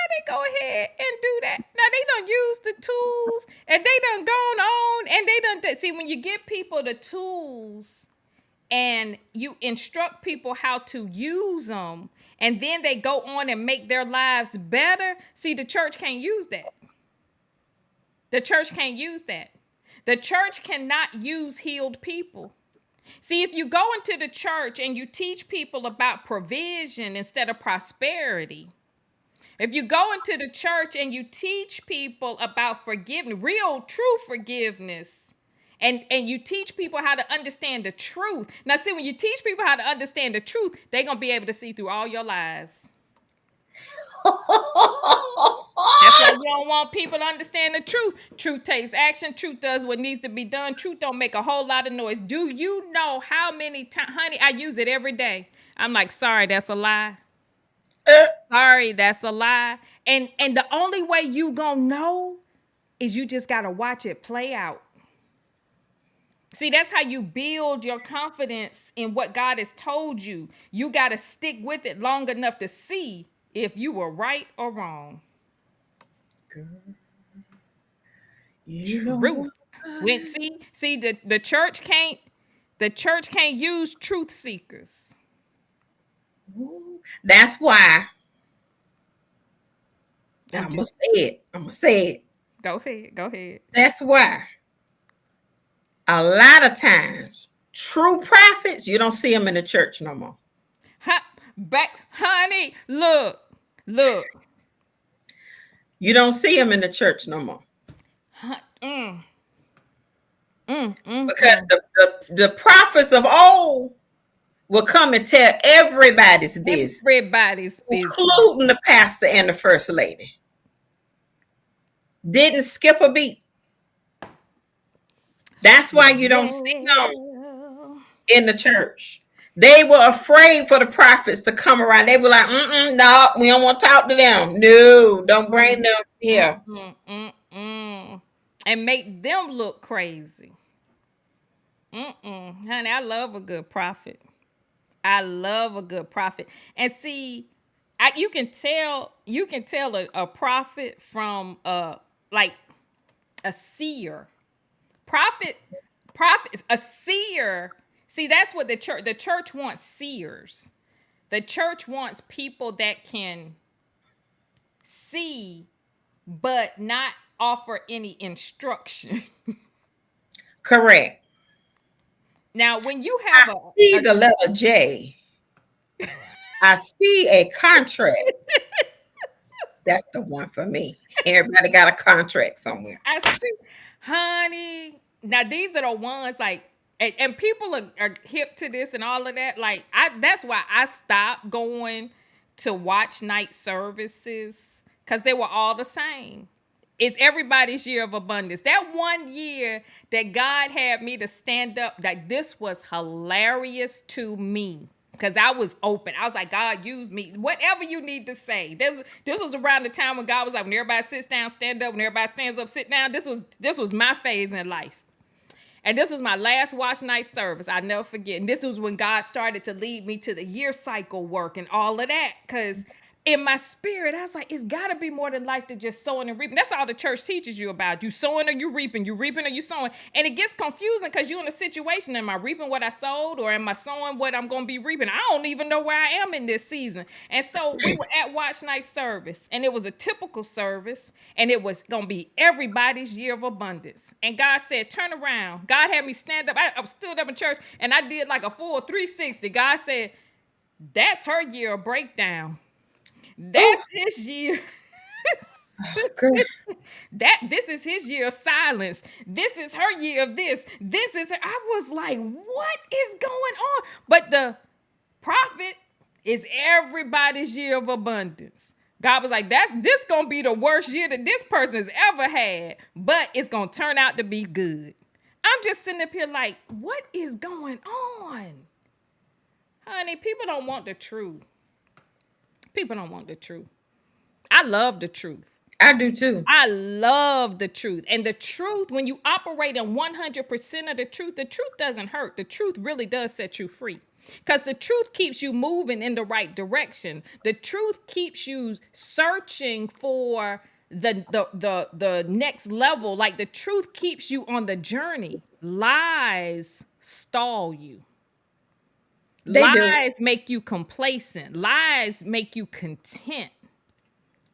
they go ahead and do that? Now they don't use the tools, and they done gone on, and they done see, when you give people the tools and you instruct people how to use them, and then they go on and make their lives better. See, the church can't use that. The church can't use that. The church cannot use healed people. See, if you go into the church and you teach people about provision instead of prosperity, If you go into the church and you teach people about forgiveness, real true forgiveness, and you teach people how to understand the truth. Now, see, when you teach people how to understand the truth, they're gonna be able to see through all your lies. That's why you don't want people to understand the truth. Truth takes action. Truth does what needs to be done. Truth don't make a whole lot of noise. Do you know how many times, honey? I use it every day. I'm like, sorry, that's a lie. Uh, Sorry, that's a lie. And the only way you gonna know is you just gotta watch it play out. See, that's how you build your confidence in what God has told you. You gotta stick with it long enough to see if you were right or wrong. you Truth. know, When see the church can't use truth seekers. that's why I'm I'm just gonna say it. I'm gonna say it. go ahead, go ahead. That's why a lot of times true prophets you don't see them in the church no more. Huh, back, honey, look, look. You don't see them in the church no more Huh, because the prophets of old will come and tell everybody's business, Everybody's business. including the pastor and the first lady. Didn't skip a beat. That's why you don't see them Well, in the church. They were afraid for the prophets to come around. They were like, no, we don't want to talk to them. No, don't bring them here. and make them look crazy. Honey, I love a good prophet. I love a good prophet. And see, you can tell a prophet from like a seer. Prophet prophet a seer. See, that's what the church wants seers. The church wants people that can see but not offer any instruction. Correct. Now, when you I have see a the letter J. I see a contract. That's the one for me. Everybody got a contract somewhere. I see, honey. Now these are the ones like, and people are hip to this and all of that. Like that's why I stopped going to watch night services because they were all the same. It's everybody's year of abundance. That one year that God had me to stand up, like this was hilarious to me. Cause I was open. I was like, God, use me. Whatever you need to say. This was around the time when God was like, when everybody sits down, stand up. When everybody stands up, sit down. This was my phase in life. And this was my last watch night service. I never forget. And this was when God started to lead me to the year cycle work and all of that. Because in my spirit, I was like, it's got to be more than life to just sowing and reaping. That's all the church teaches you about. You sowing or you reaping. You reaping or you sowing. And it gets confusing because you're in a situation. Am I reaping what I sowed or am I sowing what I'm going to be reaping? I don't even know where I am in this season. And so we were at watch night service and it was a typical service and it was going to be everybody's year of abundance. And God said, turn around. God had me stand up. I stood up in church and I did like a full 360. God said, that's her year of breakdown. Oh, That's his year. girl. That this is his year of silence. This is her year of this. This is her. I was like, what is going on? But the prophet is everybody's year of abundance. God was like, that's this gonna be the worst year that this person's ever had, but it's gonna turn out to be good. I'm just sitting up here like, what is going on? Honey, people don't want the truth. People don't want the truth. I love the truth. I do too. I love the truth. And the truth, when you operate in 100% of the truth doesn't hurt. The truth really does set you free. Because the truth keeps you moving in the right direction. The truth keeps you searching for the next level. Like the truth keeps you on the journey. Lies stall you. They do. Lies make you complacent. Lies make you content.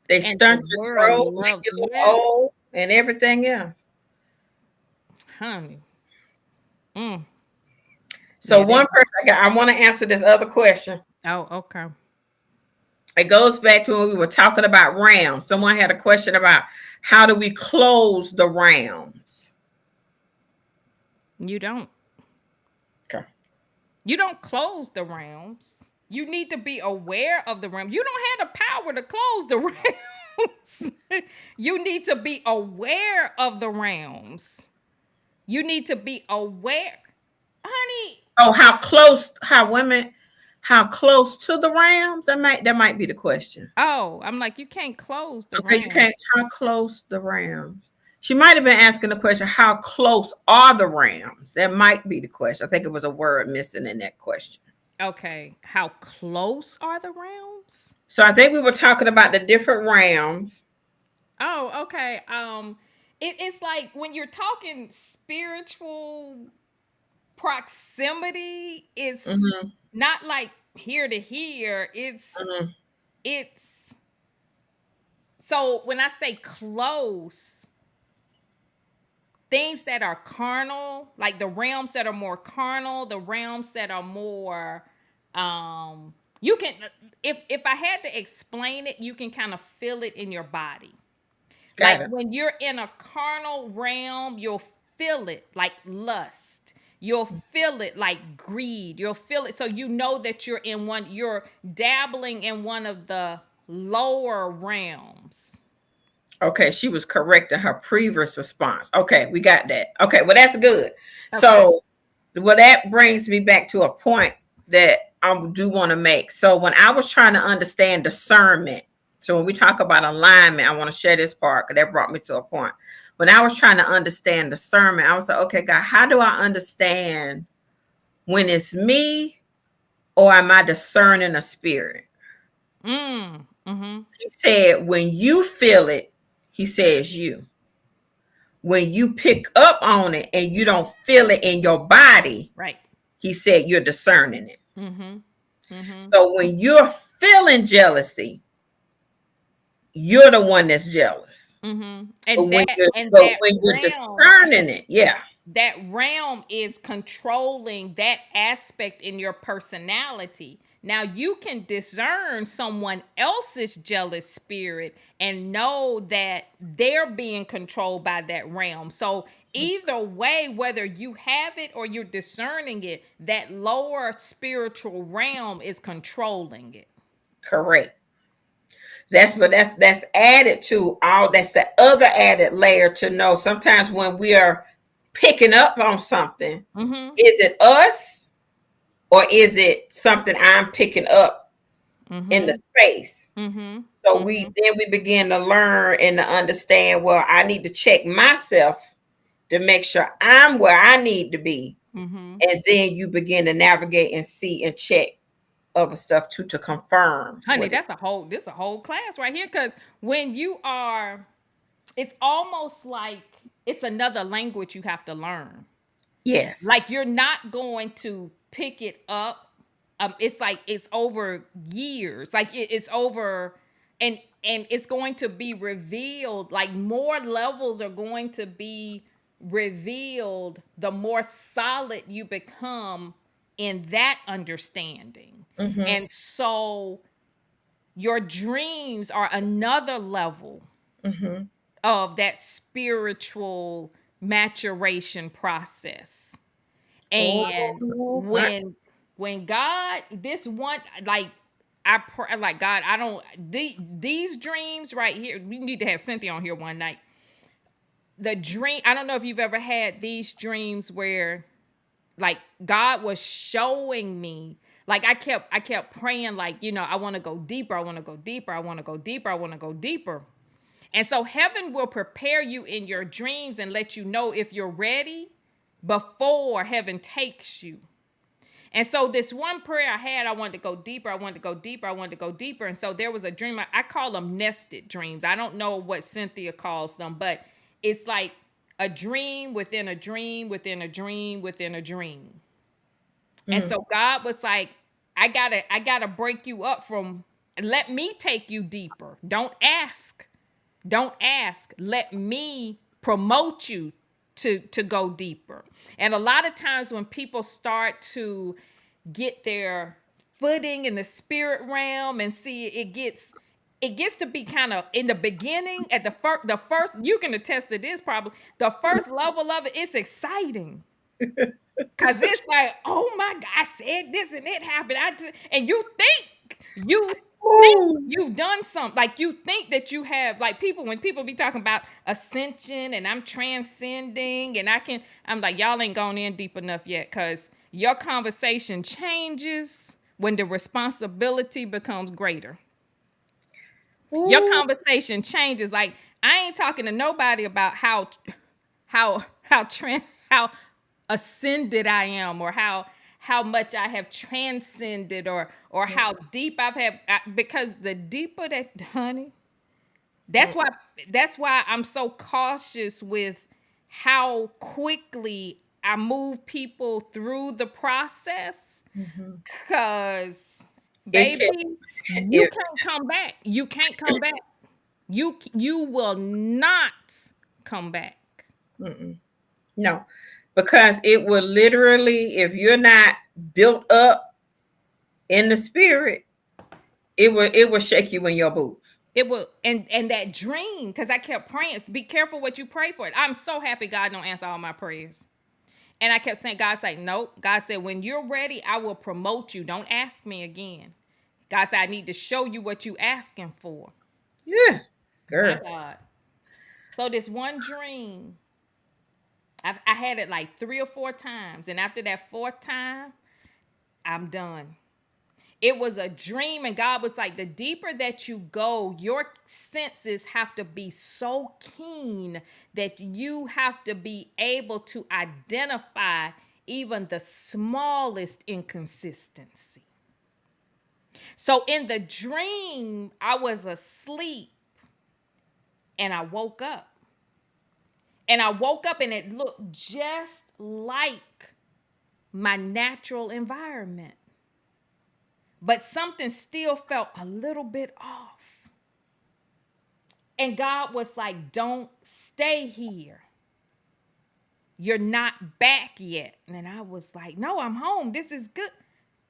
They And the stunt your world growth, make loves, you look yes, old, and everything else. honey. Mm. So Yeah, that. one person I want to answer this other question. Oh, okay. It goes back to when we were talking about realms. Someone had a question about how do we close the realms? You don't. Okay. You don't close the realms. You need to be aware of the realm. You don't have the power to close the realms. You need to be aware of the realms. You need to be aware. Honey, Oh, how close to the realms? That might be the question. oh, I'm like, you can't close the Okay, you realm. can't. How close the Rams? She might have been asking the question, how close are the Rams? That might be the question. I think it was a word missing in that question. Okay, how close are the realms? So I think we were talking about the different Rams. Oh, okay. It's like when you're talking spiritual proximity, it's Hmm. not like here to here. Hmm. It's so when I say close, things that are carnal, like the realms that are more carnal, the realms that are more you can, if I had to explain it, you can kind of feel it in your body. Like Got it. when you're in a carnal realm, you'll feel it like lust. You'll feel it like greed. You'll feel it. So you know that you're dabbling in one of the lower realms. Okay, she was correct in her previous response. Okay, we got that. Okay, well, that's good. Okay. So, well, that brings me back to a point that I do want to make. So, when I was trying to understand discernment, so when we talk about alignment, I want to share this part because that brought me to a point. When I was trying to understand discernment, I was like, okay, God, how do I understand when it's me or am I discerning a spirit? Mm-hmm. He said, when you feel it, he says you. When you pick up on it and you don't feel it in your body, Right. he said you're discerning it. Mm-hmm. Mm-hmm. So when you're feeling jealousy, you're the one that's jealous. Mm-hmm. But And when that you're and but that when you're realm discerning it, yeah, that realm is controlling that aspect in your personality. Now you can discern someone else's jealous spirit and know that they're being controlled by that realm. So either way, whether you have it or you're discerning it, that lower spiritual realm is controlling it. correct. That's added to all. That's the other added layer to know. Sometimes when we are picking up on something, Mm-hmm. is it us or is it something I'm picking up in the Mm-hmm. space? Mm-hmm. So we Mm-hmm. then we begin to learn and to understand, well, I need to check myself to make sure I'm where I need to be. Mm-hmm. And then you begin to navigate and see and check other stuff too to confirm Honey, what it. that's a whole this a whole class right here. Cause when you are, it's almost like it's another language you have to learn. Yes. Like you're not going to pick it up. It's like it's over years. Like it's over, and it's going to be revealed. Like more levels are going to be revealed the more solid you become in that understanding. Mm-hmm. And so your dreams are another level Mm-hmm. of that spiritual maturation process. And Oh, when God, this one, like I pray, like God, I don't these dreams right here. We need to have Cynthia on here one night. The dream, I don't know if you've ever had these dreams where like God was showing me, like I kept praying, like, I want to go deeper, I want to go deeper, I want to go deeper, I want to go deeper. And so heaven will prepare you in your dreams and let you know if you're ready before heaven takes you. And so this one prayer I had, I wanted to go deeper, I wanted to go deeper, I wanted to go deeper. And so there was a dream, I call them nested dreams. I don't know what Cynthia calls them, but it's like a dream within a dream within a dream within a dream. And mm, so God was like, I gotta break you up from, let me take you deeper. Don't ask. Don't ask. Let me promote you to go deeper. And a lot of times when people start to get their footing in the spirit realm, and see it gets to be kind of in the beginning at the first you can attest to this, probably the first level of it. It's exciting because it's like, oh my god, I said this and it happened. And you think Ooh. you've done something. Like, you think that you have, like, when people be talking about ascension and I'm transcending and I'm like, y'all ain't gone in deep enough yet, because your conversation changes when the responsibility becomes greater. Your Ooh. conversation changes. Like, I ain't talking to nobody about how ascended I am, or how much I have transcended, or how deep because the deeper that, honey, that's why I'm so cautious with how quickly I move people through the process, Mhm. cuz It can. baby, you It. can't come back. You can't come back. You will not come back. Mm-mm. No, because it will literally, if you're not built up in the spirit, it will shake you in your boots. It will, and that dream, because I kept praying. Be careful what you pray for. I'm so happy God don't answer all my prayers. And I kept saying, God said, nope. God said, when you're ready, I will promote you. Don't ask me again. God said, I need to show you what you asking for. Yeah, My girl. God. So this one dream, I had it like 3 or 4 times. And after that fourth time, I'm done. It was a dream, and God was like, the deeper that you go, your senses have to be so keen that you have to be able to identify even the smallest inconsistency. So in the dream, I was asleep, and I woke up. And I woke up, and it looked just like my natural environment. But something still felt a little bit off. And God was like, don't stay here. You're not back yet. And I was like, no, I'm home. This is good.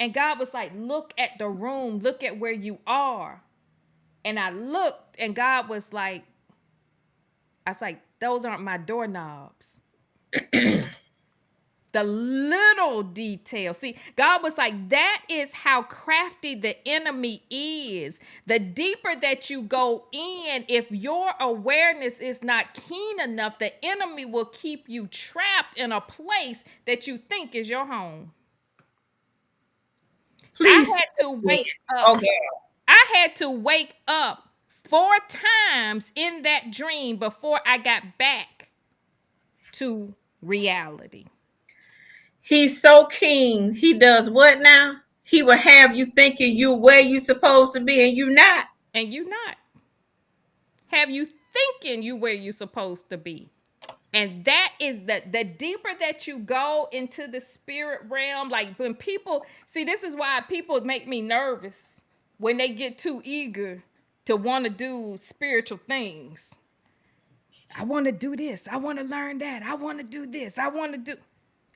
And God was like, look at the room. Look at where you are. And I looked, and God was like, I was like, those aren't my doorknobs. The little details. See, God was like, that is how crafty the enemy is. The deeper that you go in, if your awareness is not keen enough, the enemy will keep you trapped in a place that you think is your home. I Please say had it to again. wake up. Oh, God. I had to wake up 4 times in that dream before I got back to reality. He's so keen. He does what now? He will have you thinking you where you supposed to be and you not. And you not. Have you thinking you where you supposed to be. And that is the deeper that you go into the spirit realm. Like, when people see, this is why people make me nervous when they get too eager to want to do spiritual things. I want to do this, I want to learn that, I want to do this, I want to do.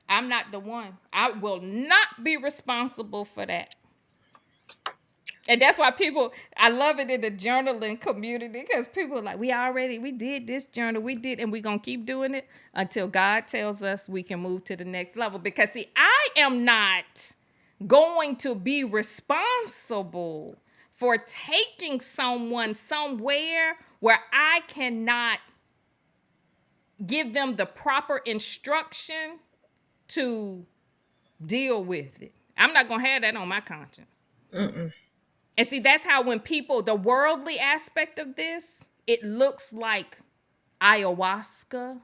I'm not the one. I will not be responsible for that. And that's why I love it in the journaling community, because people are like, we did this journal, and we're going to keep doing it until God tells us we can move to the next level. Because, see, I am not going to be responsible for taking someone somewhere where I cannot give them the proper instruction to deal with it. I'm not going to have that on my conscience. Mm-mm. And see, that's how, when people, the worldly aspect of this, it looks like ayahuasca.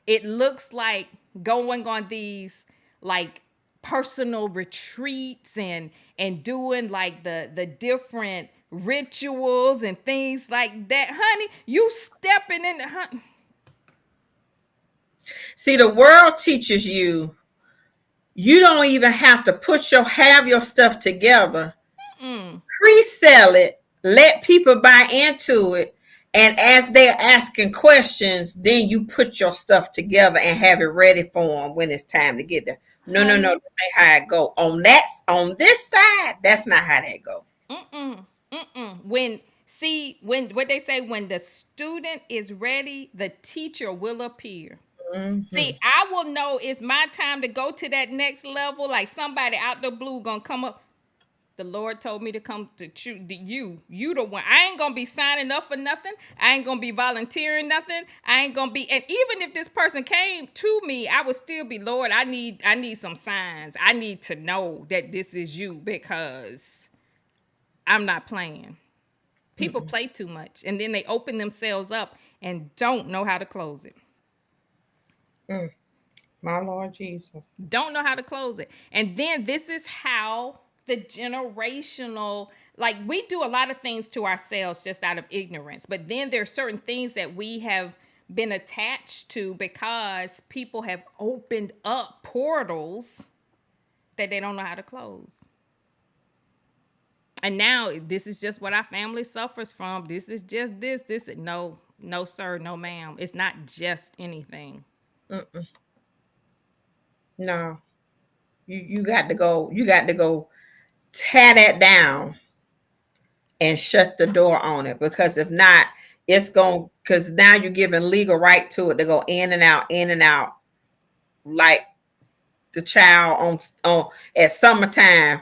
It looks like going on these, like, personal retreats, and doing, like, the different rituals and things like that. Honey, you stepping in the See, the world teaches you don't even have to have your stuff together. mm, Pre-sell it, let people buy into it, and as they're asking questions, then you put your stuff together and have it ready for them when it's time to get there. No, no, no. Honey, This ain't how it go. On this side, that's not how that go. mm-mm, mm-mm. When what they say, when the student is ready, the teacher will appear. See, Mm-hmm. I will know it's my time to go to that next level. Like somebody out the blue gonna come up. The Lord told me to come to choose you. You the one. I ain't gonna be signing up for nothing. I ain't gonna be volunteering nothing. I ain't gonna be. And even if this person came to me, I would still be, Lord, I need some signs. I need to know that this is you because I'm not playing. People Mm-mm. play too much, and then they open themselves up and don't know how to close it. Mm. My Lord Jesus. Don't know how to close it. And then this is how the generational, like we do a lot of things to ourselves just out of ignorance, but then there's certain things that we have been attached to because people have opened up portals that they don't know how to close. And now this is just what our family suffers from. This is just this no, no sir, no ma'am. It's not just anything. Mm-mm. No. You got to go. You got to go tear that down and shut the door on it, because if not, it's going, because now you're giving legal right to it to go in and out, like the child on at summertime,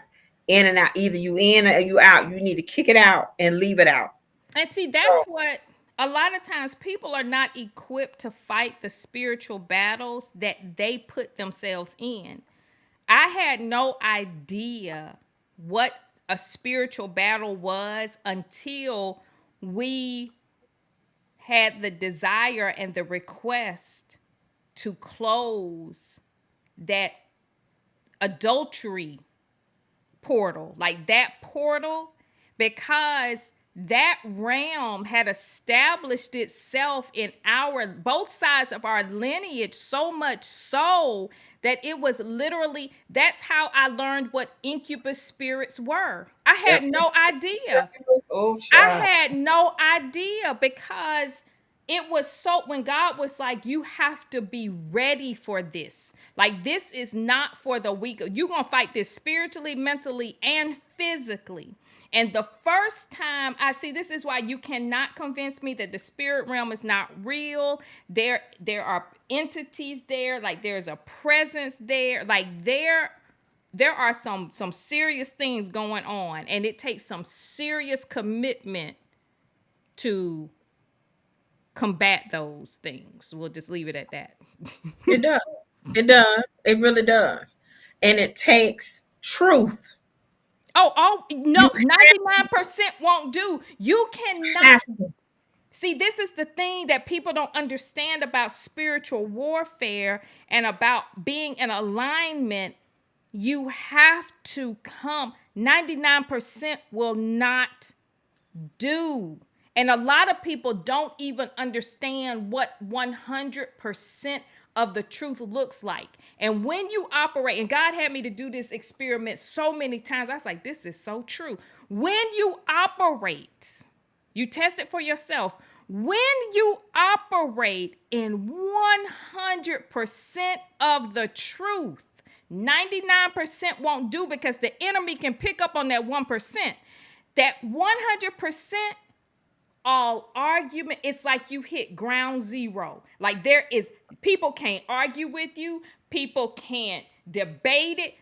in and out. Either you in or you out. You need to kick it out and leave it out. And see, that's So, what a lot of times people are not equipped to fight the spiritual battles that they put themselves in. I had no idea what a spiritual battle was until we had the desire and the request to close that adultery portal, like that portal, because that realm had established itself in our both sides of our lineage, so much so that it was literally, that's how I learned what incubus spirits were. I yep. had no idea. Oh, I child. had no idea because it was so, when God was like, you have to be ready for this. Like, this is not for the weak. You're going to fight this spiritually, mentally, and physically. And the first time I see, this is why you cannot convince me that the spirit realm is not real. There are entities there, like there's a presence there, like there are some serious things going on, and it takes some serious commitment to combat those things. We'll just leave it at that. It does. It does. It really does. And it takes truth. Oh, You no, 99% won't do. You cannot. have to. See, this is the thing that people don't understand about spiritual warfare and about being in alignment. You have to come. 99% will not do. And a lot of people don't even understand what 100% of the truth looks like. And when you operate, and God had me to do this experiment so many times, I was like, this is so true. When you operate, you test it for yourself. When you operate in 100% of the truth, 99% won't do because the enemy can pick up on that 1%. That 100% all argument, it's like you hit ground zero. Like there is, people can't argue with you, people can't debate it.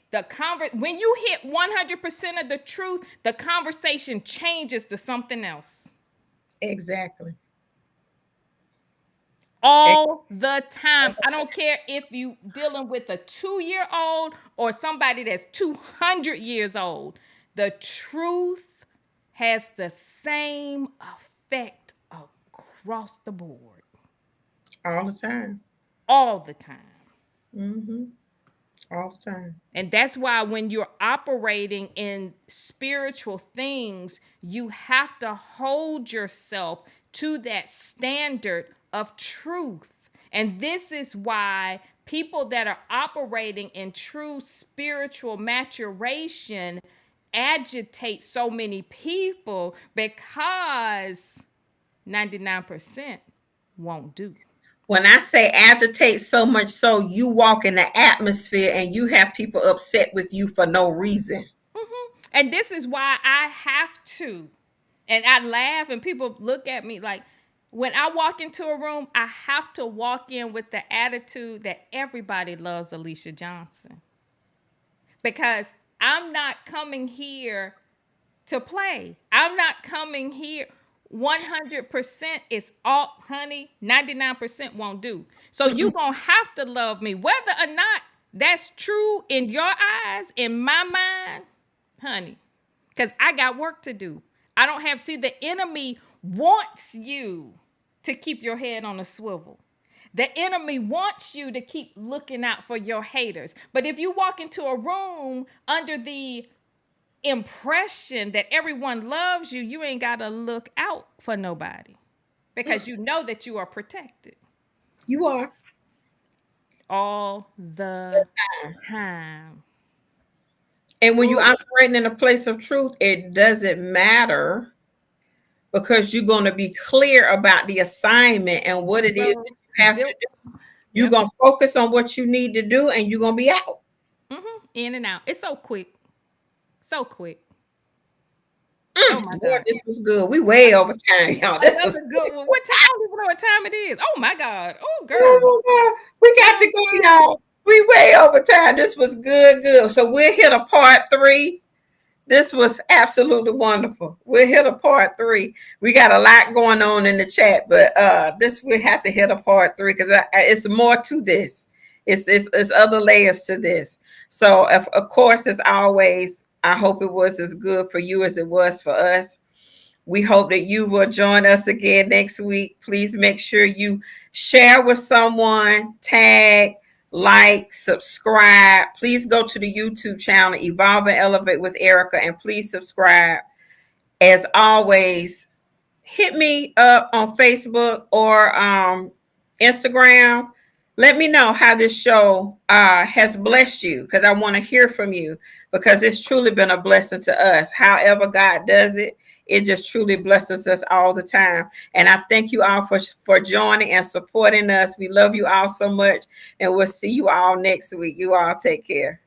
When you hit 100% of the truth, the conversation changes to something else Exactly. all the time. I don't care if you dealing with a 2-year old or somebody that's 200 years old. The truth has the same effect across the board All the time. all the time. Mm-hmm. All the time. And that's why when you're operating in spiritual things, you have to hold yourself to that standard of truth. And this is why people that are operating in true spiritual maturation agitate so many people because 99% won't do. When I say agitate, so much so you walk in the atmosphere and you have people upset with you for no reason. And this is why I have to. And I laugh and people look at me like, when I walk into a room, I have to walk in with the attitude that everybody loves Alicia Johnson. Because I'm not coming here to play. I'm not coming here. 100% is all, honey. 99% won't do. So you gonna have to love me, whether or not that's true in your eyes, in my mind, honey. Because I got work to do. I don't have. See, the enemy wants you to keep your head on a swivel. The enemy wants you to keep looking out for your haters. But if you walk into a room under the impression that everyone loves you, you ain't got to look out for nobody because you know that you are protected You are. all the time. And when you're Ooh, operating in a place of truth, it doesn't matter because you're going to be clear about the assignment and what it is that zero, you have to zero. do. You're Yep. going to focus on what you need to do and you're going to be out. In and out. It's so quick. So quick. Oh my Boy, God. this was good. We way over time, y'all. This was Another good one. What time? I don't even know what time it is. Oh my God. Oh girl. oh, we got to go, y'all. We way over time. This was good, good. So we'll hit a part 3. This was absolutely wonderful. We'll hit a part 3. We got a lot going on in the chat, but this we have to hit a part 3 because it's more to this. It's other layers to this. So of course, as always, I hope it was as good for you as it was for us. We hope that you will join us again next week. Please make sure you share with someone, tag, like, subscribe. Please go to the YouTube channel, Evolve and Elevate with Errica, and please subscribe. As always, hit me up on Facebook or Instagram. Let me know how this show has blessed you because I want to hear from you because it's truly been a blessing to us. However, God does it, it just truly blesses us all the time. And I thank you all for joining and supporting us. We love you all so much, and we'll see you all next week. You all take care.